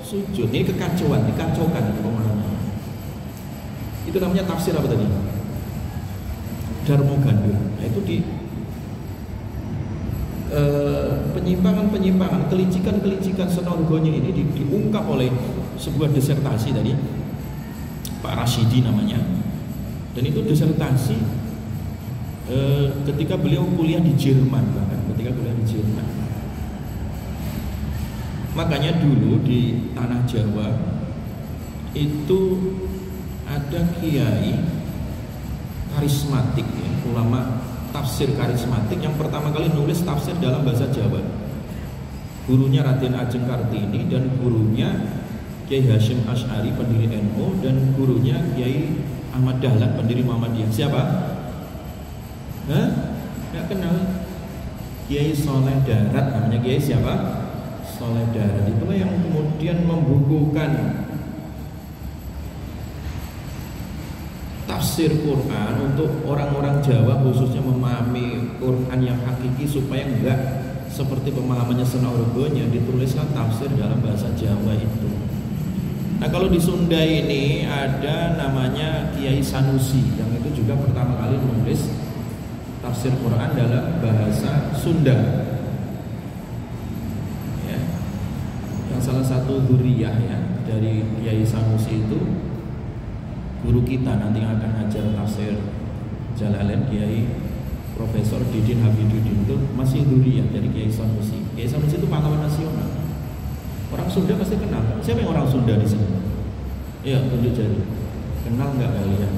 sujud. Ini kekacauan, dikacaukan itu pemahaman. Itu namanya tafsir apa tadi? Darmo Gandul. Nah itu di penyimpangan-penyimpangan, kelicikan-kelicikan Senok ini diungkap oleh sebuah disertasi tadi Pak Rashidi namanya. Dan itu disertasi ketika beliau kuliah di Jerman, bahkan ketika kuliah di Jerman. Makanya dulu di tanah Jawa itu ada kiai karismatik ya, ulama tafsir karismatik yang pertama kali nulis tafsir dalam bahasa Jawa. Gurunya Raden Ajeng Kartini dan gurunya Kiai Hasyim Asy'ari pendiri NU dan gurunya Kiai Ahmad Dahlan pendiri Muhammadiyah. Siapa? Hah? Nggak kenal? Kiai Soleh Darat namanya. Kiai siapa? Soleh Darat. Itulah yang kemudian membukukan tafsir Quran untuk orang-orang Jawa, khususnya memahami Quran yang hakiki supaya enggak seperti pemahamannya Senaurgonya, dituliskan tafsir dalam bahasa Jawa itu. Nah kalau di Sunda ini ada namanya Kiai Sanusi yang itu juga pertama kali menulis tafsir Quran dalam bahasa Sunda ya. Yang salah satu dzurriyyah ya dari Kiai Sanusi itu guru kita nanti yang akan ngajar tafsir Jalalain, Kiai Profesor Didin Habiduddin, itu masih dzurriyyah dari Kiai Sanusi. Kiai Sanusi itu pahlawan nasional. Orang Sunda pasti kenal. Siapa yang orang Sunda di sini? Ya, tunjuk jari. Kenal nggak kalian?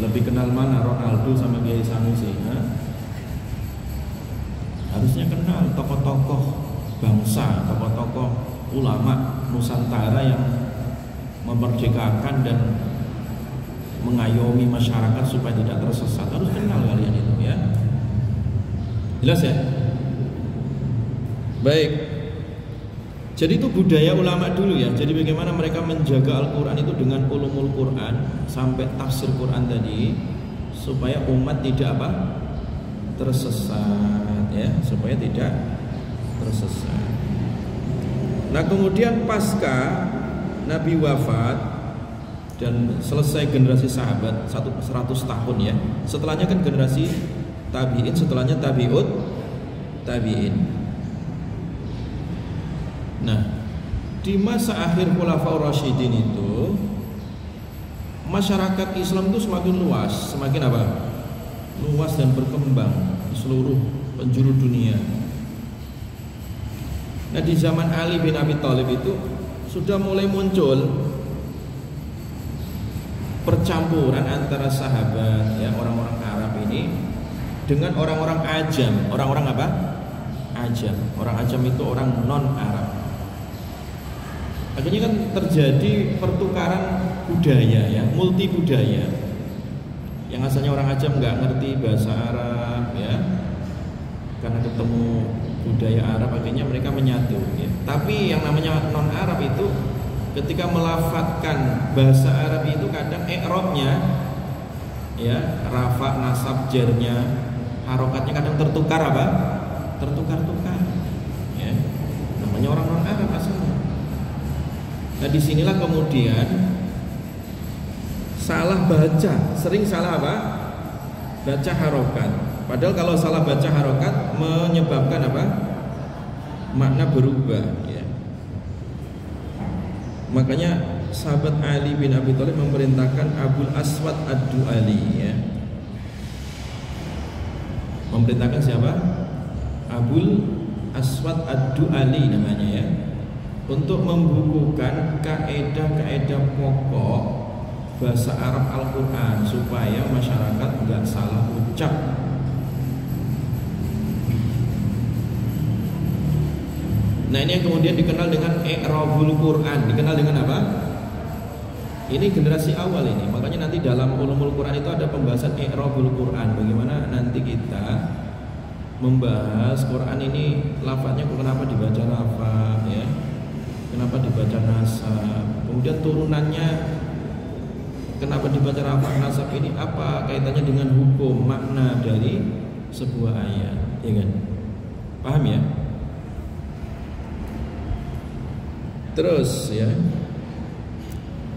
Lebih kenal mana, Ronaldo sama Kiai Sanusi? Harusnya kenal tokoh-tokoh bangsa, tokoh-tokoh ulama Nusantara yang memerdekakan dan mengayomi masyarakat supaya tidak tersesat. Harus kenal kalian itu ya. Jelas ya? Baik. Jadi itu budaya ulama dulu ya. Jadi bagaimana mereka menjaga Al-Quran itu dengan ulumul Quran sampai tafsir Quran tadi, supaya umat tidak apa? Tersesat ya, supaya tidak tersesat. Nah kemudian pasca Nabi wafat dan selesai generasi sahabat 100 tahun ya. Setelahnya kan generasi tabi'in, setelahnya tabi'ut tabi'in. Nah, di masa akhir Khulafaur Rasyidin itu masyarakat Islam itu semakin luas, semakin apa? Luas dan berkembang di seluruh penjuru dunia. Nah, di zaman Ali bin Abi Thalib itu sudah mulai muncul percampuran antara sahabat ya, orang-orang Arab ini dengan orang-orang Ajam. Orang-orang apa? Ajam. Orang Ajam itu orang non-Arab. Akhirnya kan terjadi pertukaran budaya ya, multi budaya. Yang asalnya orang Ajam nggak ngerti bahasa Arab ya, karena ketemu budaya Arab akhirnya mereka menyatu ya. Tapi yang namanya non-Arab itu ketika melafadzkan bahasa Arab itu kadang i'rabnya ya, rafa, nasab, jarnya, harokatnya kadang tertukar apa? Tertukar-tukar ya. Namanya orang non-Arab asalnya. Nah disinilah kemudian salah baca, sering salah apa? Baca harokat. Padahal kalau salah baca harokat menyebabkan apa? Makna berubah ya. Makanya sahabat Ali bin Abi Thalib memerintahkan Abul Aswad Ad-Du'ali ya. Memerintahkan siapa? Abul Aswad Ad-Du'ali namanya ya, untuk membukukan kaidah-kaidah pokok bahasa Arab Al-Quran supaya masyarakat enggak salah ucap. Nah ini yang kemudian dikenal dengan i'rabul Quran. Dikenal dengan apa? Ini generasi awal ini. Makanya nanti dalam ulumul Quran itu ada pembahasan i'rabul Quran. Bagaimana nanti kita membahas Quran ini lafadznya kenapa dibaca lafadz ya, kenapa dibaca nasab, kemudian turunannya kenapa dibaca lafadz nasab ini, apa kaitannya dengan hukum makna dari sebuah ayat, ya kan? Paham ya? Terus ya,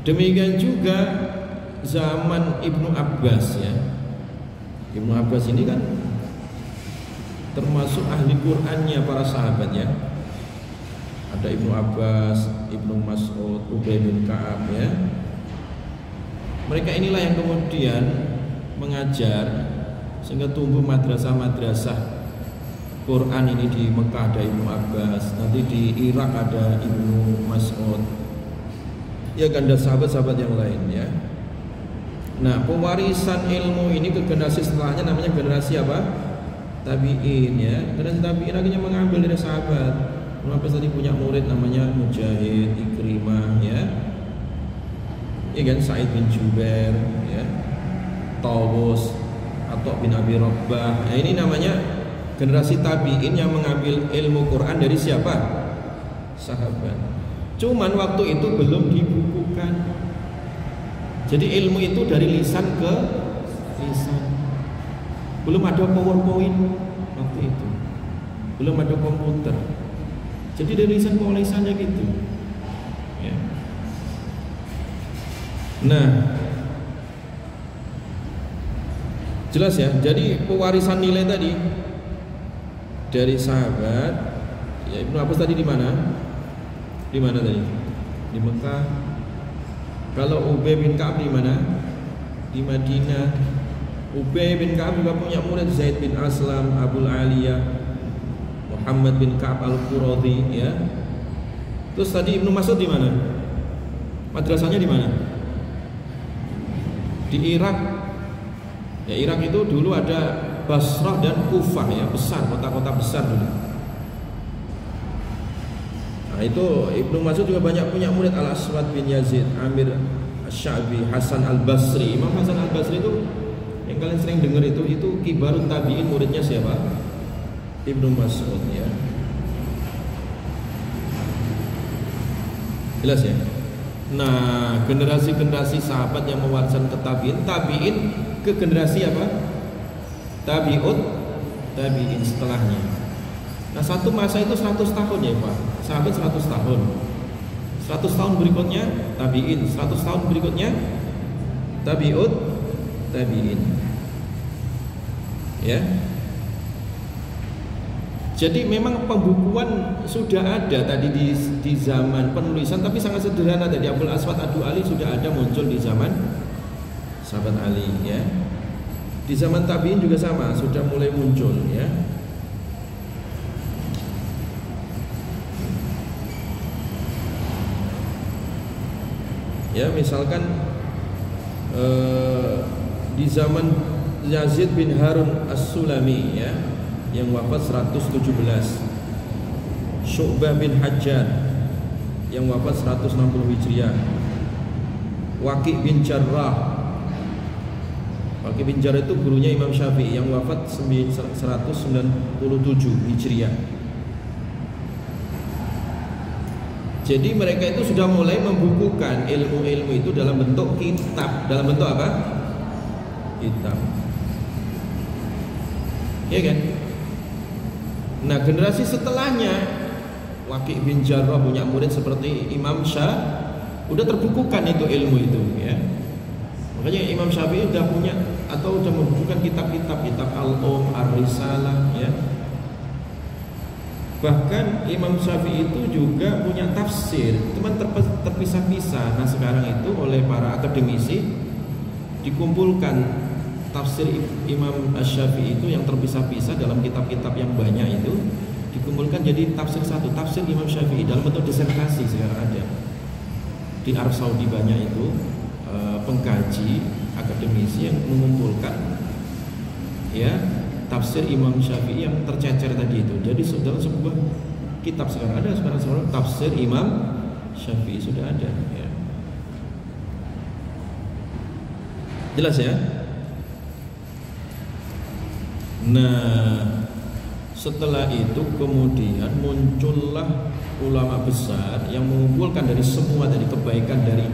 demikian juga zaman Ibnu Abbas ya. Ibnu Abbas ini kan termasuk ahli Qur'annya para sahabat ya. Ada Ibnu Abbas, Ibnu Mas'ud, Ubay bin Ka'ab ya. Mereka inilah yang kemudian mengajar sehingga tumbuh madrasah-madrasah Quran ini di Mekah ada Ibnu Abbas, nanti di Irak ada Ibnu Mas'ud, ya kan, dan sahabat-sahabat yang lain ya. Nah, pewarisan ilmu ini ke generasi setelahnya namanya generasi apa? Tabi'in ya. Generasi tabi'in akhirnya mengambil dari sahabat. Ibnu Abbas tadi punya murid namanya Mujahid, Ikrimah ya. Ya kan, Sa'id bin Jubair ya, Tawus, atau bin Abi Rabbah. Nah, ini namanya generasi tabi'in yang mengambil ilmu Quran dari siapa? Sahabat. Cuman waktu itu belum dibukukan. Jadi ilmu itu dari lisan ke lisan. Belum ada PowerPoint waktu itu. Belum ada komputer. Jadi dari lisan ke lisannya gitu. Ya. Nah, jelas ya. Jadi pewarisan nilai tadi dari sahabat ya. Ibnu Abbas tadi di mana? Di mana tadi? Di Mekah. Kalau Ubay bin Ka'ab di mana? Di Madinah. Ubay bin Ka'ab juga punya murid Zaid bin Aslam, Abul Aliyah, Muhammad bin Ka'ab al-Quradhi ya. Terus tadi Ibnu Mas'ud di mana? Madrasahnya di mana? Di Irak. Ya, Irak itu dulu ada Basrah dan Kufah ya, besar, kota-kota besar dulu. Nah, itu Ibnu Mas'ud juga banyak punya murid, Al-Aswad bin Yazid, Amir Asy-Sya'bi, Hasan Al-Basri. Imam Hasan Al-Basri itu yang kalian sering dengar itu kibarut tabi'in, muridnya siapa? Ibnu Mas'ud ya. Jelas ya? Nah, generasi-generasi sahabat yang mewariskan ke tabi'in ke generasi apa? Tabi'ut tabi'in setelahnya. Nah, satu masa itu 100 tahun ya Pak. Sahabat 100 tahun. 100 tahun berikutnya tabi'in, 100 tahun berikutnya tabi'ut tabi'in. Ya. Jadi memang pembukuan sudah ada tadi di zaman penulisan, tapi sangat sederhana tadi. Abul Aswad Ad-Du'ali sudah ada muncul di zaman sahabat Ali ya. Di zaman tabi'in juga sama, sudah mulai muncul ya. Ya, misalkan di zaman Yazid bin Harun As-Sulami ya, yang wafat 117. Syu'bah bin Hajjaj yang wafat 160 Hijriah. Waqi' bin Jarrah. Waqi' bin Jarrah itu gurunya Imam Syafi'i yang wafat 197 Hijriah. Jadi mereka itu sudah mulai membukukan ilmu-ilmu itu dalam bentuk kitab. Dalam bentuk apa? Kitab. Ya kan? Nah, generasi setelahnya Waqi' bin Jarrah punya murid seperti Imam udah terbukukan itu ilmu itu ya. Makanya Imam Syafi'i udah punya atau udah membukukan kitab-kitab Al-Um, Ar-Risalah ya. Bahkan Imam Syafi'i itu juga punya tafsir, cuman terpisah-pisah. Nah, sekarang itu oleh para akademisi dikumpulkan tafsir Imam Asy-Syafi'i itu yang terpisah-pisah dalam kitab-kitab yang banyak itu dikumpulkan jadi tafsir satu, tafsir Imam Syafi'i dalam bentuk disertasi. Sekarang ada di Arab Saudi banyak itu pengkaji akademisi yang mengumpulkan ya tafsir Imam Syafi'i yang tercecer tadi itu. Jadi dalam sebuah kitab sekarang ada sekarang tafsir Imam Syafi'i sudah ada ya. Jelas ya? Nah, setelah itu kemudian muncullah ulama besar yang mengumpulkan dari semua dari kebaikan dari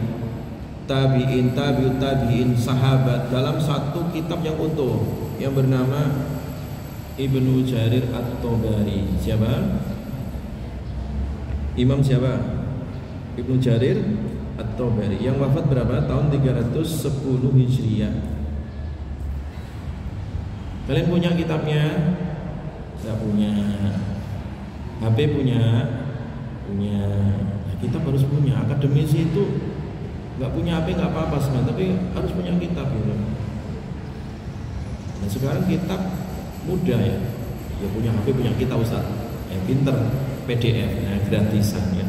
tabi'in, tabi'ut tabi'in, sahabat dalam satu kitab yang utuh yang bernama Ibnu Jarir At-Tabari. Siapa? Imam siapa? Ibnu Jarir At-Tabari yang wafat berapa? Tahun 310 Hijriah. Kalian punya kitabnya? Tidak punya. HP punya? Punya. Nah, kita harus punya. Akademisi itu nggak punya HP nggak apa-apa sebenarnya, tapi harus punya kitab gitu. Nah, sekarang kitab mudah ya. Ya punya HP punya kita Ustaz. Pinter PDF, nah gratisan ya.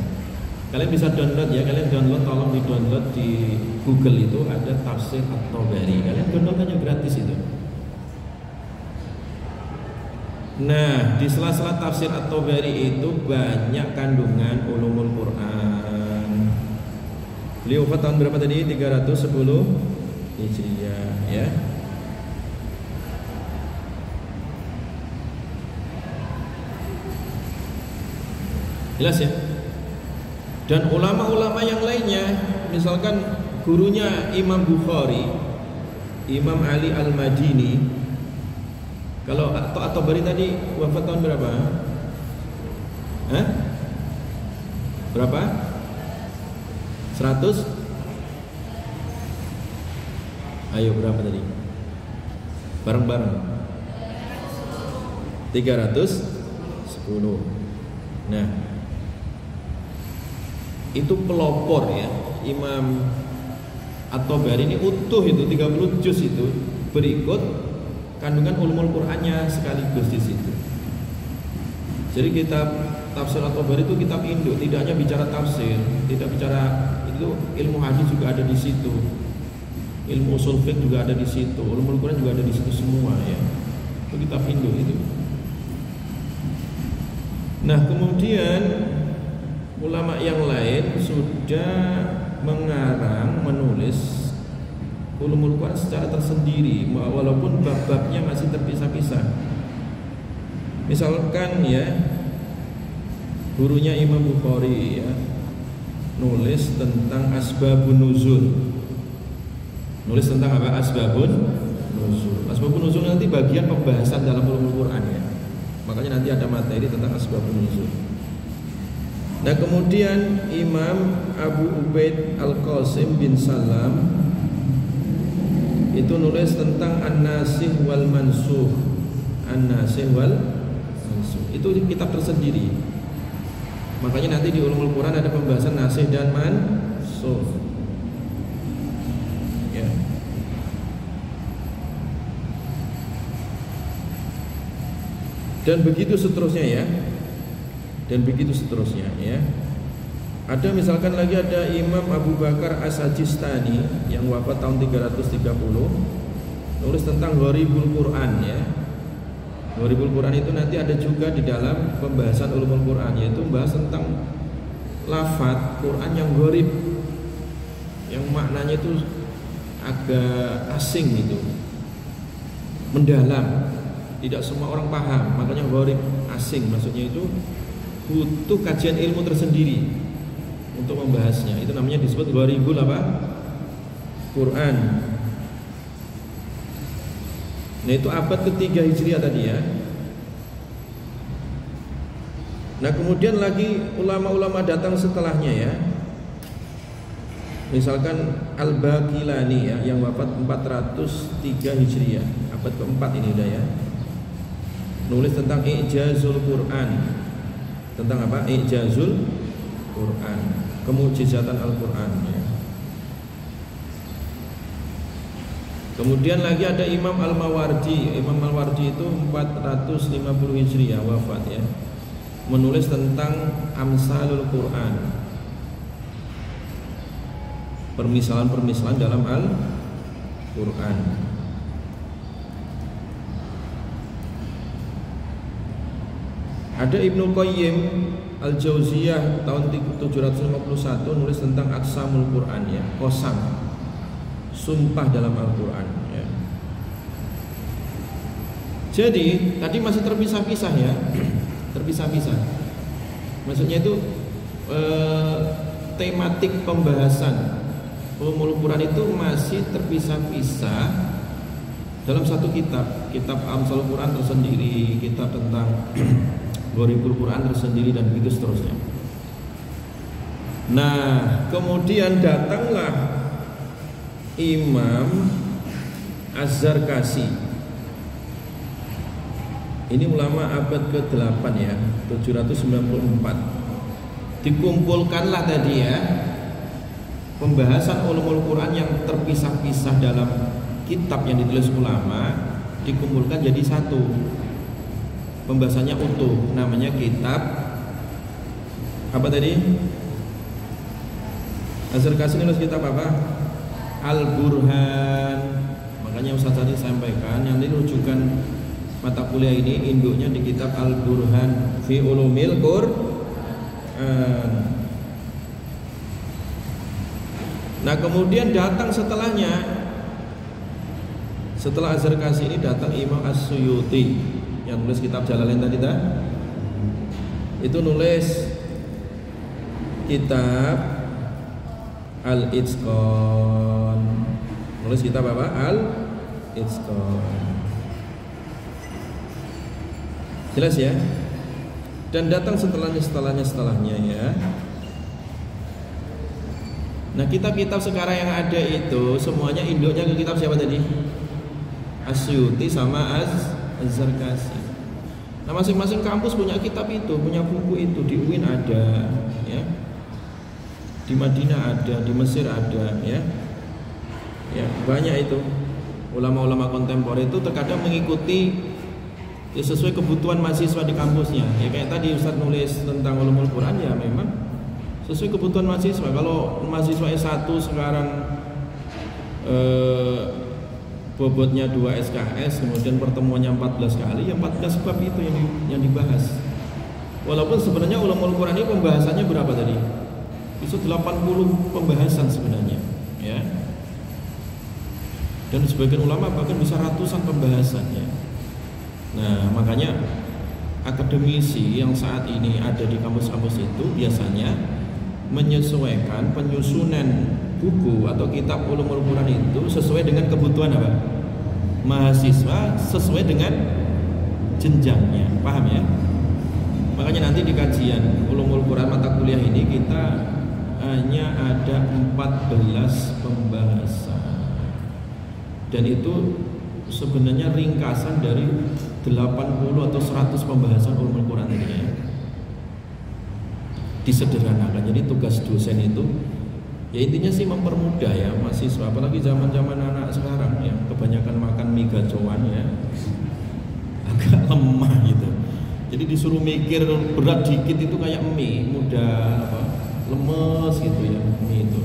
Kalian bisa download ya, kalian download, tolong di download di Google itu ada tafsir At-Tabari. Kalian download aja gratis itu. Nah, di sela-sela tafsir At-Tabari itu banyak kandungan ulumul Quran. Beliau wafat tahun berapa tadi? 310 Hijriah ya. Jelas ya? Dan ulama-ulama yang lainnya, misalkan gurunya Imam Bukhari, Imam Ali Al-Madini. Kalau At-Tabari tadi wafat tahun berapa? Hah? Berapa? 100? Ayo berapa tadi? Bareng-bareng 310. Nah, itu pelopor ya. Imam At-Tabari ini utuh itu 30 juz itu, berikut kandungan ulumul Qur'annya sekaligus di situ. Jadi kitab tafsir At-Tabari itu kitab induk, tidak hanya bicara tafsir, tidak bicara itu, ilmu hadis juga ada di situ. Ilmu usul fiqh juga ada di situ, ulumul Qur'an juga ada di situ semua ya. Itu kitab induk itu. Nah, kemudian ulama yang lain sudah mengarang, menulis ulumul Quran secara tersendiri, walaupun bab-babnya masih terpisah-pisah. Misalkan ya, gurunya Imam Bukhari ya, nulis tentang asbabun nuzul. Nulis tentang apa? Asbabun nuzul. Asbabun nuzul nanti bagian pembahasan dalam ulumul Quran ya. Makanya nanti ada materi tentang asbabun nuzul. Nah, kemudian Imam Abu Ubaid Al-Qasim bin Salam itu nulis tentang An-Nasikh wal Mansukh. An-Nasikh wal Mansukh. Itu kitab tersendiri. Makanya nanti di ulumul Quran ada pembahasan nasikh dan mansukh. Ya. Dan begitu seterusnya ya. Dan begitu seterusnya ya. Ada misalkan lagi ada Imam Abu Bakar As-Sajistani yang wafat tahun 330, nulis tentang Gharibul Quran ya. Gharibul Quran itu nanti ada juga di dalam pembahasan ulumul Quran, yaitu membahas tentang lafaz Quran yang gharib, yang maknanya itu agak asing gitu, mendalam, tidak semua orang paham. Makanya gharib, asing, maksudnya itu butuh kajian ilmu tersendiri untuk membahasnya. Itu namanya disebut gharibul apa? Quran. Nah, itu abad ketiga Hijriah tadi ya. Nah, kemudian lagi ulama-ulama datang setelahnya ya. Misalkan Al-Baqilani ya, yang wafat 403 Hijriah, abad keempat ini udah ya. Nulis tentang I'jazul Quran. Tentang apa? I'jazul Quran, kemukjizatan Al-Quran ya. Kemudian lagi ada Imam Al-Mawardi. Imam Al-Mawardi itu 450 Hijriah wafat ya. Menulis tentang Amsalul Quran, permisalan-permisalan dalam Al-Quran. Ada Ibnu Qayyim Al-Jauziyah tahun 751 nulis tentang Aqsamul Quran ya, qasam, sumpah dalam Al-Quran ya. Jadi tadi masih terpisah-pisah ya. Terpisah-pisah. Maksudnya itu tematik pembahasan ulumul Quran itu masih terpisah-pisah dalam satu kitab. Kitab Amsalul Quran tersendiri, kitab tentang Gharibul Quran tersendiri, dan begitu seterusnya. Nah, kemudian datanglah Imam Az-Zarkashi. Ini ulama abad ke-8 ya, 794. Dikumpulkanlah tadi ya pembahasan ulumul Quran yang terpisah-pisah dalam kitab yang ditulis ulama, dikumpulkan jadi satu. pembahasannya utuh, namanya kitab apa tadi? Az-Zarkashi nulis kitab apa? Al-Burhan. Makanya Ustaz tadi sampaikan yang ini rujukan mata kuliah ini induknya di kitab Al-Burhan fi Ulumil Qur'an. Nah, kemudian datang setelahnya, setelah Az-Zarkashi ini datang Imam As-Suyuti yang nulis kitab Jalalain tadi itu nulis kitab Al-Itqan. Nulis kitab apa? Al-Itqan. Jelas ya? Dan datang setelahnya ya. Nah, kitab-kitab sekarang yang ada itu semuanya induknya ke kitab siapa tadi? As-Suyuti sama Az-Zarkashi. Nah, masing-masing kampus punya kitab itu, punya buku itu. Di UIN ada, ya. Di Madinah ada, di Mesir ada, ya. Ya, banyak itu. Ulama-ulama kontemporer itu terkadang mengikuti ya, sesuai kebutuhan mahasiswa di kampusnya. Ya kayak tadi Ustaz nulis tentang ulumul Quran, ya memang sesuai kebutuhan mahasiswa. Kalau mahasiswa S1 sekarang bobotnya 2 SKS, kemudian pertemuannya 14 kali, ya 14 bab itu yang dibahas. Walaupun sebenarnya ulumul Quran ini pembahasannya berapa tadi? Bisa 80 pembahasan sebenarnya, ya. Dan sebagian ulama bahkan bisa ratusan pembahasannya. Nah, makanya akademisi yang saat ini ada di kampus-kampus itu biasanya menyesuaikan penyusunan buku atau kitab ulumul Quran itu sesuai dengan kebutuhan apa? Mahasiswa, sesuai dengan jenjangnya. Paham ya? Makanya nanti di kajian ulumul Quran mata kuliah ini kita hanya ada 14 pembahasan. Dan itu sebenarnya ringkasan dari 80 atau 100 pembahasan ulumul Quran ini ya. Disederhanakan. Jadi tugas dosen itu ya intinya sih mempermudah ya mahasiswa, apalagi zaman-zaman anak sekarang ya kebanyakan makan mie gacoan ya, agak lemah gitu. Jadi disuruh mikir berat dikit itu kayak mie mudah apa, lemes gitu ya mie itu.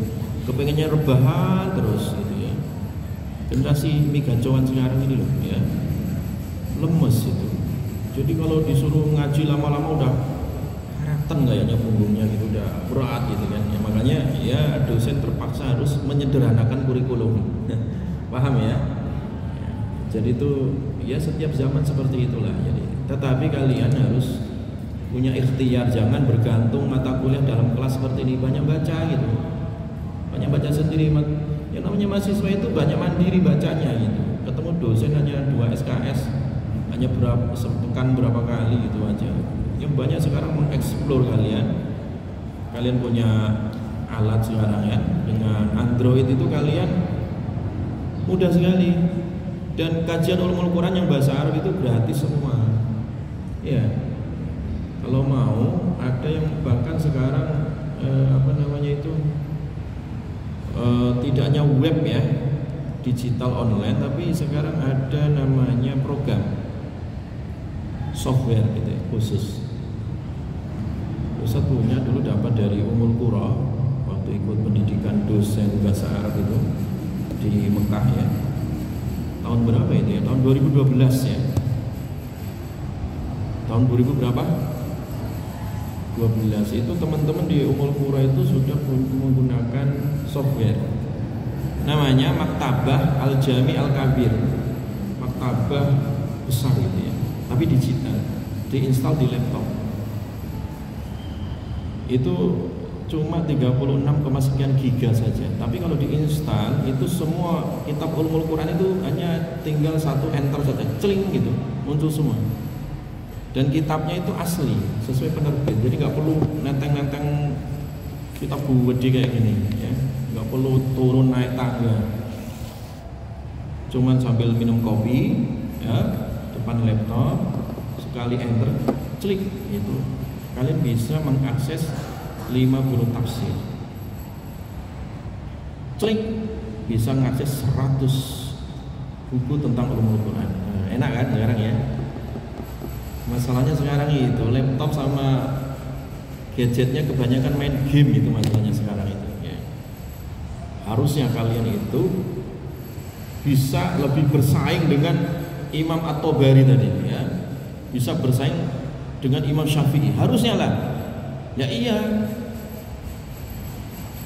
Kepengennya rebahan terus gitu ya. Generasi mie gacoan sekarang ini loh ya, lemes itu. Jadi kalau disuruh ngaji lama-lama udah karatan kayaknya punggungnya gitu, udah berat gitu kan ya. Makanya ya dosen terpaksa harus menyederhanakan kurikulum. Paham ya? Jadi itu ya setiap zaman seperti itulah. Jadi tetapi kalian harus punya ikhtiar, jangan bergantung mata kuliah dalam kelas seperti ini, banyak baca gitu. Banyak baca sendiri. Yang namanya mahasiswa itu banyak mandiri bacanya gitu. Ketemu dosen hanya 2 SKS, hanya sepekan berapa kali gitu aja. Yang banyak sekarang mengeksplor kalian punya alat sekarang ya, dengan Android itu kalian mudah sekali. Dan kajian ulumul Quran yang bahasa Arab itu gratis semua ya. Kalau mau ada yang bahkan sekarang tidak hanya web ya, digital online, tapi sekarang ada namanya program software gitu ya, khusus. Ustaz punya dulu dapat dari Ummul Qura waktu ikut pendidikan dosen bahasa Arab itu di Mekah ya. Tahun berapa itu ya? Tahun 2012 ya. Tahun 2000 berapa? 12 itu teman-teman di Ummul Qura itu sudah menggunakan software namanya Maktabah Al-Jami Al-Kabir, maktabah besar gitu ya, tapi digital, diinstal di laptop. Itu cuma 36, sekian giga saja, tapi kalau diinstal itu semua kitab ulumul Quran itu hanya tinggal satu enter saja, celing gitu, muncul semua. Dan kitabnya itu asli, sesuai penerbit, jadi nggak perlu nenteng-nenteng kitab gede kayak gini ya, nggak perlu turun naik tangga, cuman sambil minum kopi ya depan laptop, sekali enter klik itu kalian bisa mengakses 50 tafsir, klik bisa mengakses 100 buku tentang ulumul Quran. Enak kan sekarang ya? Masalahnya sekarang itu laptop sama gadgetnya kebanyakan main game, itu masalahnya sekarang itu ya. Harusnya kalian itu bisa lebih bersaing dengan Imam At-Tabari tadi ya, bisa bersaing dengan Imam Syafi'i, harusnya lah ya. Iya,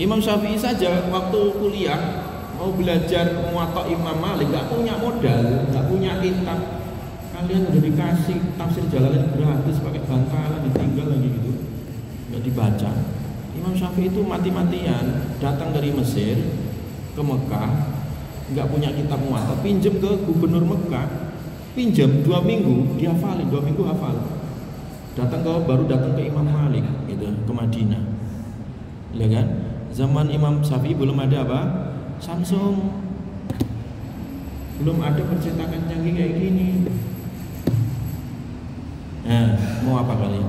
Imam Syafi'i saja waktu kuliah mau belajar Muwatta Imam Malik nggak punya modal, nggak punya kitab. Kalian udah dikasih tafsir Jalalain gratis pakai bantalan, ditinggal lagi gitu, nggak dibaca. Imam Syafi'i itu mati-matian datang dari Mesir ke Mekah, nggak punya kitab Muwatta, pinjem ke gubernur Mekah, pinjam 2 minggu dihafalin, 2 minggu hafal. Baru datang ke Imam Malik gitu, ke Madinah. Ya kan? Zaman Imam Syafi'i belum ada apa? Samsung. Belum ada percetakan canggih kayak gini. Nah, mau apa kalian?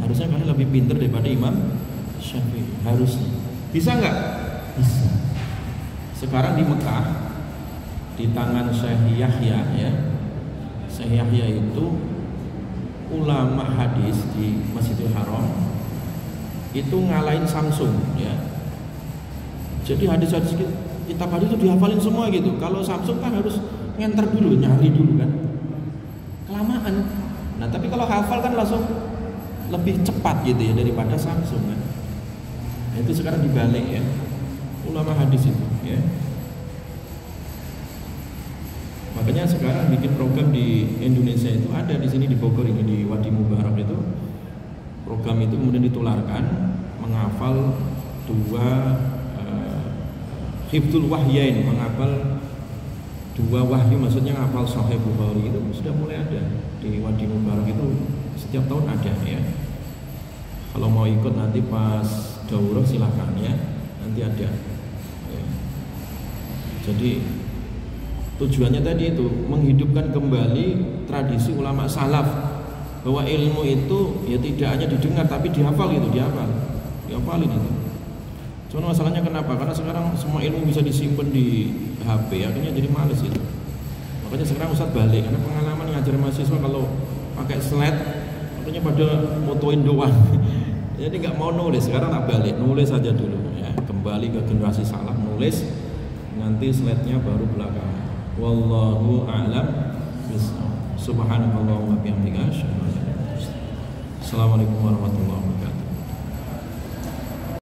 Harusnya kalian lebih pintar daripada Imam Syafi'i, harusnya. Bisa nggak? Bisa. Sekarang di Mekah, di tangan Syekh Yahya ya. Syekh Yahya itu ulama hadis di Masjidil Haram, itu ngalahin Samsung ya. Jadi hadis-hadis kitab hadis itu dihafalin semua gitu. Kalau Samsung kan harus ngenter dulu, nyari dulu kan, kelamaan. Nah tapi kalau hafal kan langsung lebih cepat gitu ya daripada Samsung kan. Nah, itu sekarang dibalik ya, ulama hadis itu ya. Makanya sekarang bikin program di Indonesia itu ada di sini di Bogor ini, di Wadi Mubarak itu. Program itu kemudian ditularkan, menghafal 2 Hifdzul Wahyain, menghafal 2 wahyu, maksudnya menghafal Sahih Bukhari, itu sudah mulai ada di Wadi Mubarak itu, setiap tahun ada ya. Kalau mau ikut nanti pas daurah silakan ya, nanti ada ya. Jadi tujuannya tadi itu menghidupkan kembali tradisi ulama salaf, bahwa ilmu itu ya tidak hanya didengar tapi dihafal gitu, dihafalin itu. Cuma masalahnya kenapa? Karena sekarang semua ilmu bisa disimpan di HP, akhirnya jadi males itu. Makanya sekarang Ustadz balik, karena pengalaman ngajar mahasiswa kalau pakai slide, makanya pada motoin doang. Jadi nggak mau nulis, sekarang tak balik, nulis saja dulu ya. Kembali ke generasi salaf, nulis, nanti slide-nya baru belakangan. Wallahu a'lam bishawab. Subhanakallahumma wa bihamdika. Assalamualaikum warahmatullahi wabarakatuh.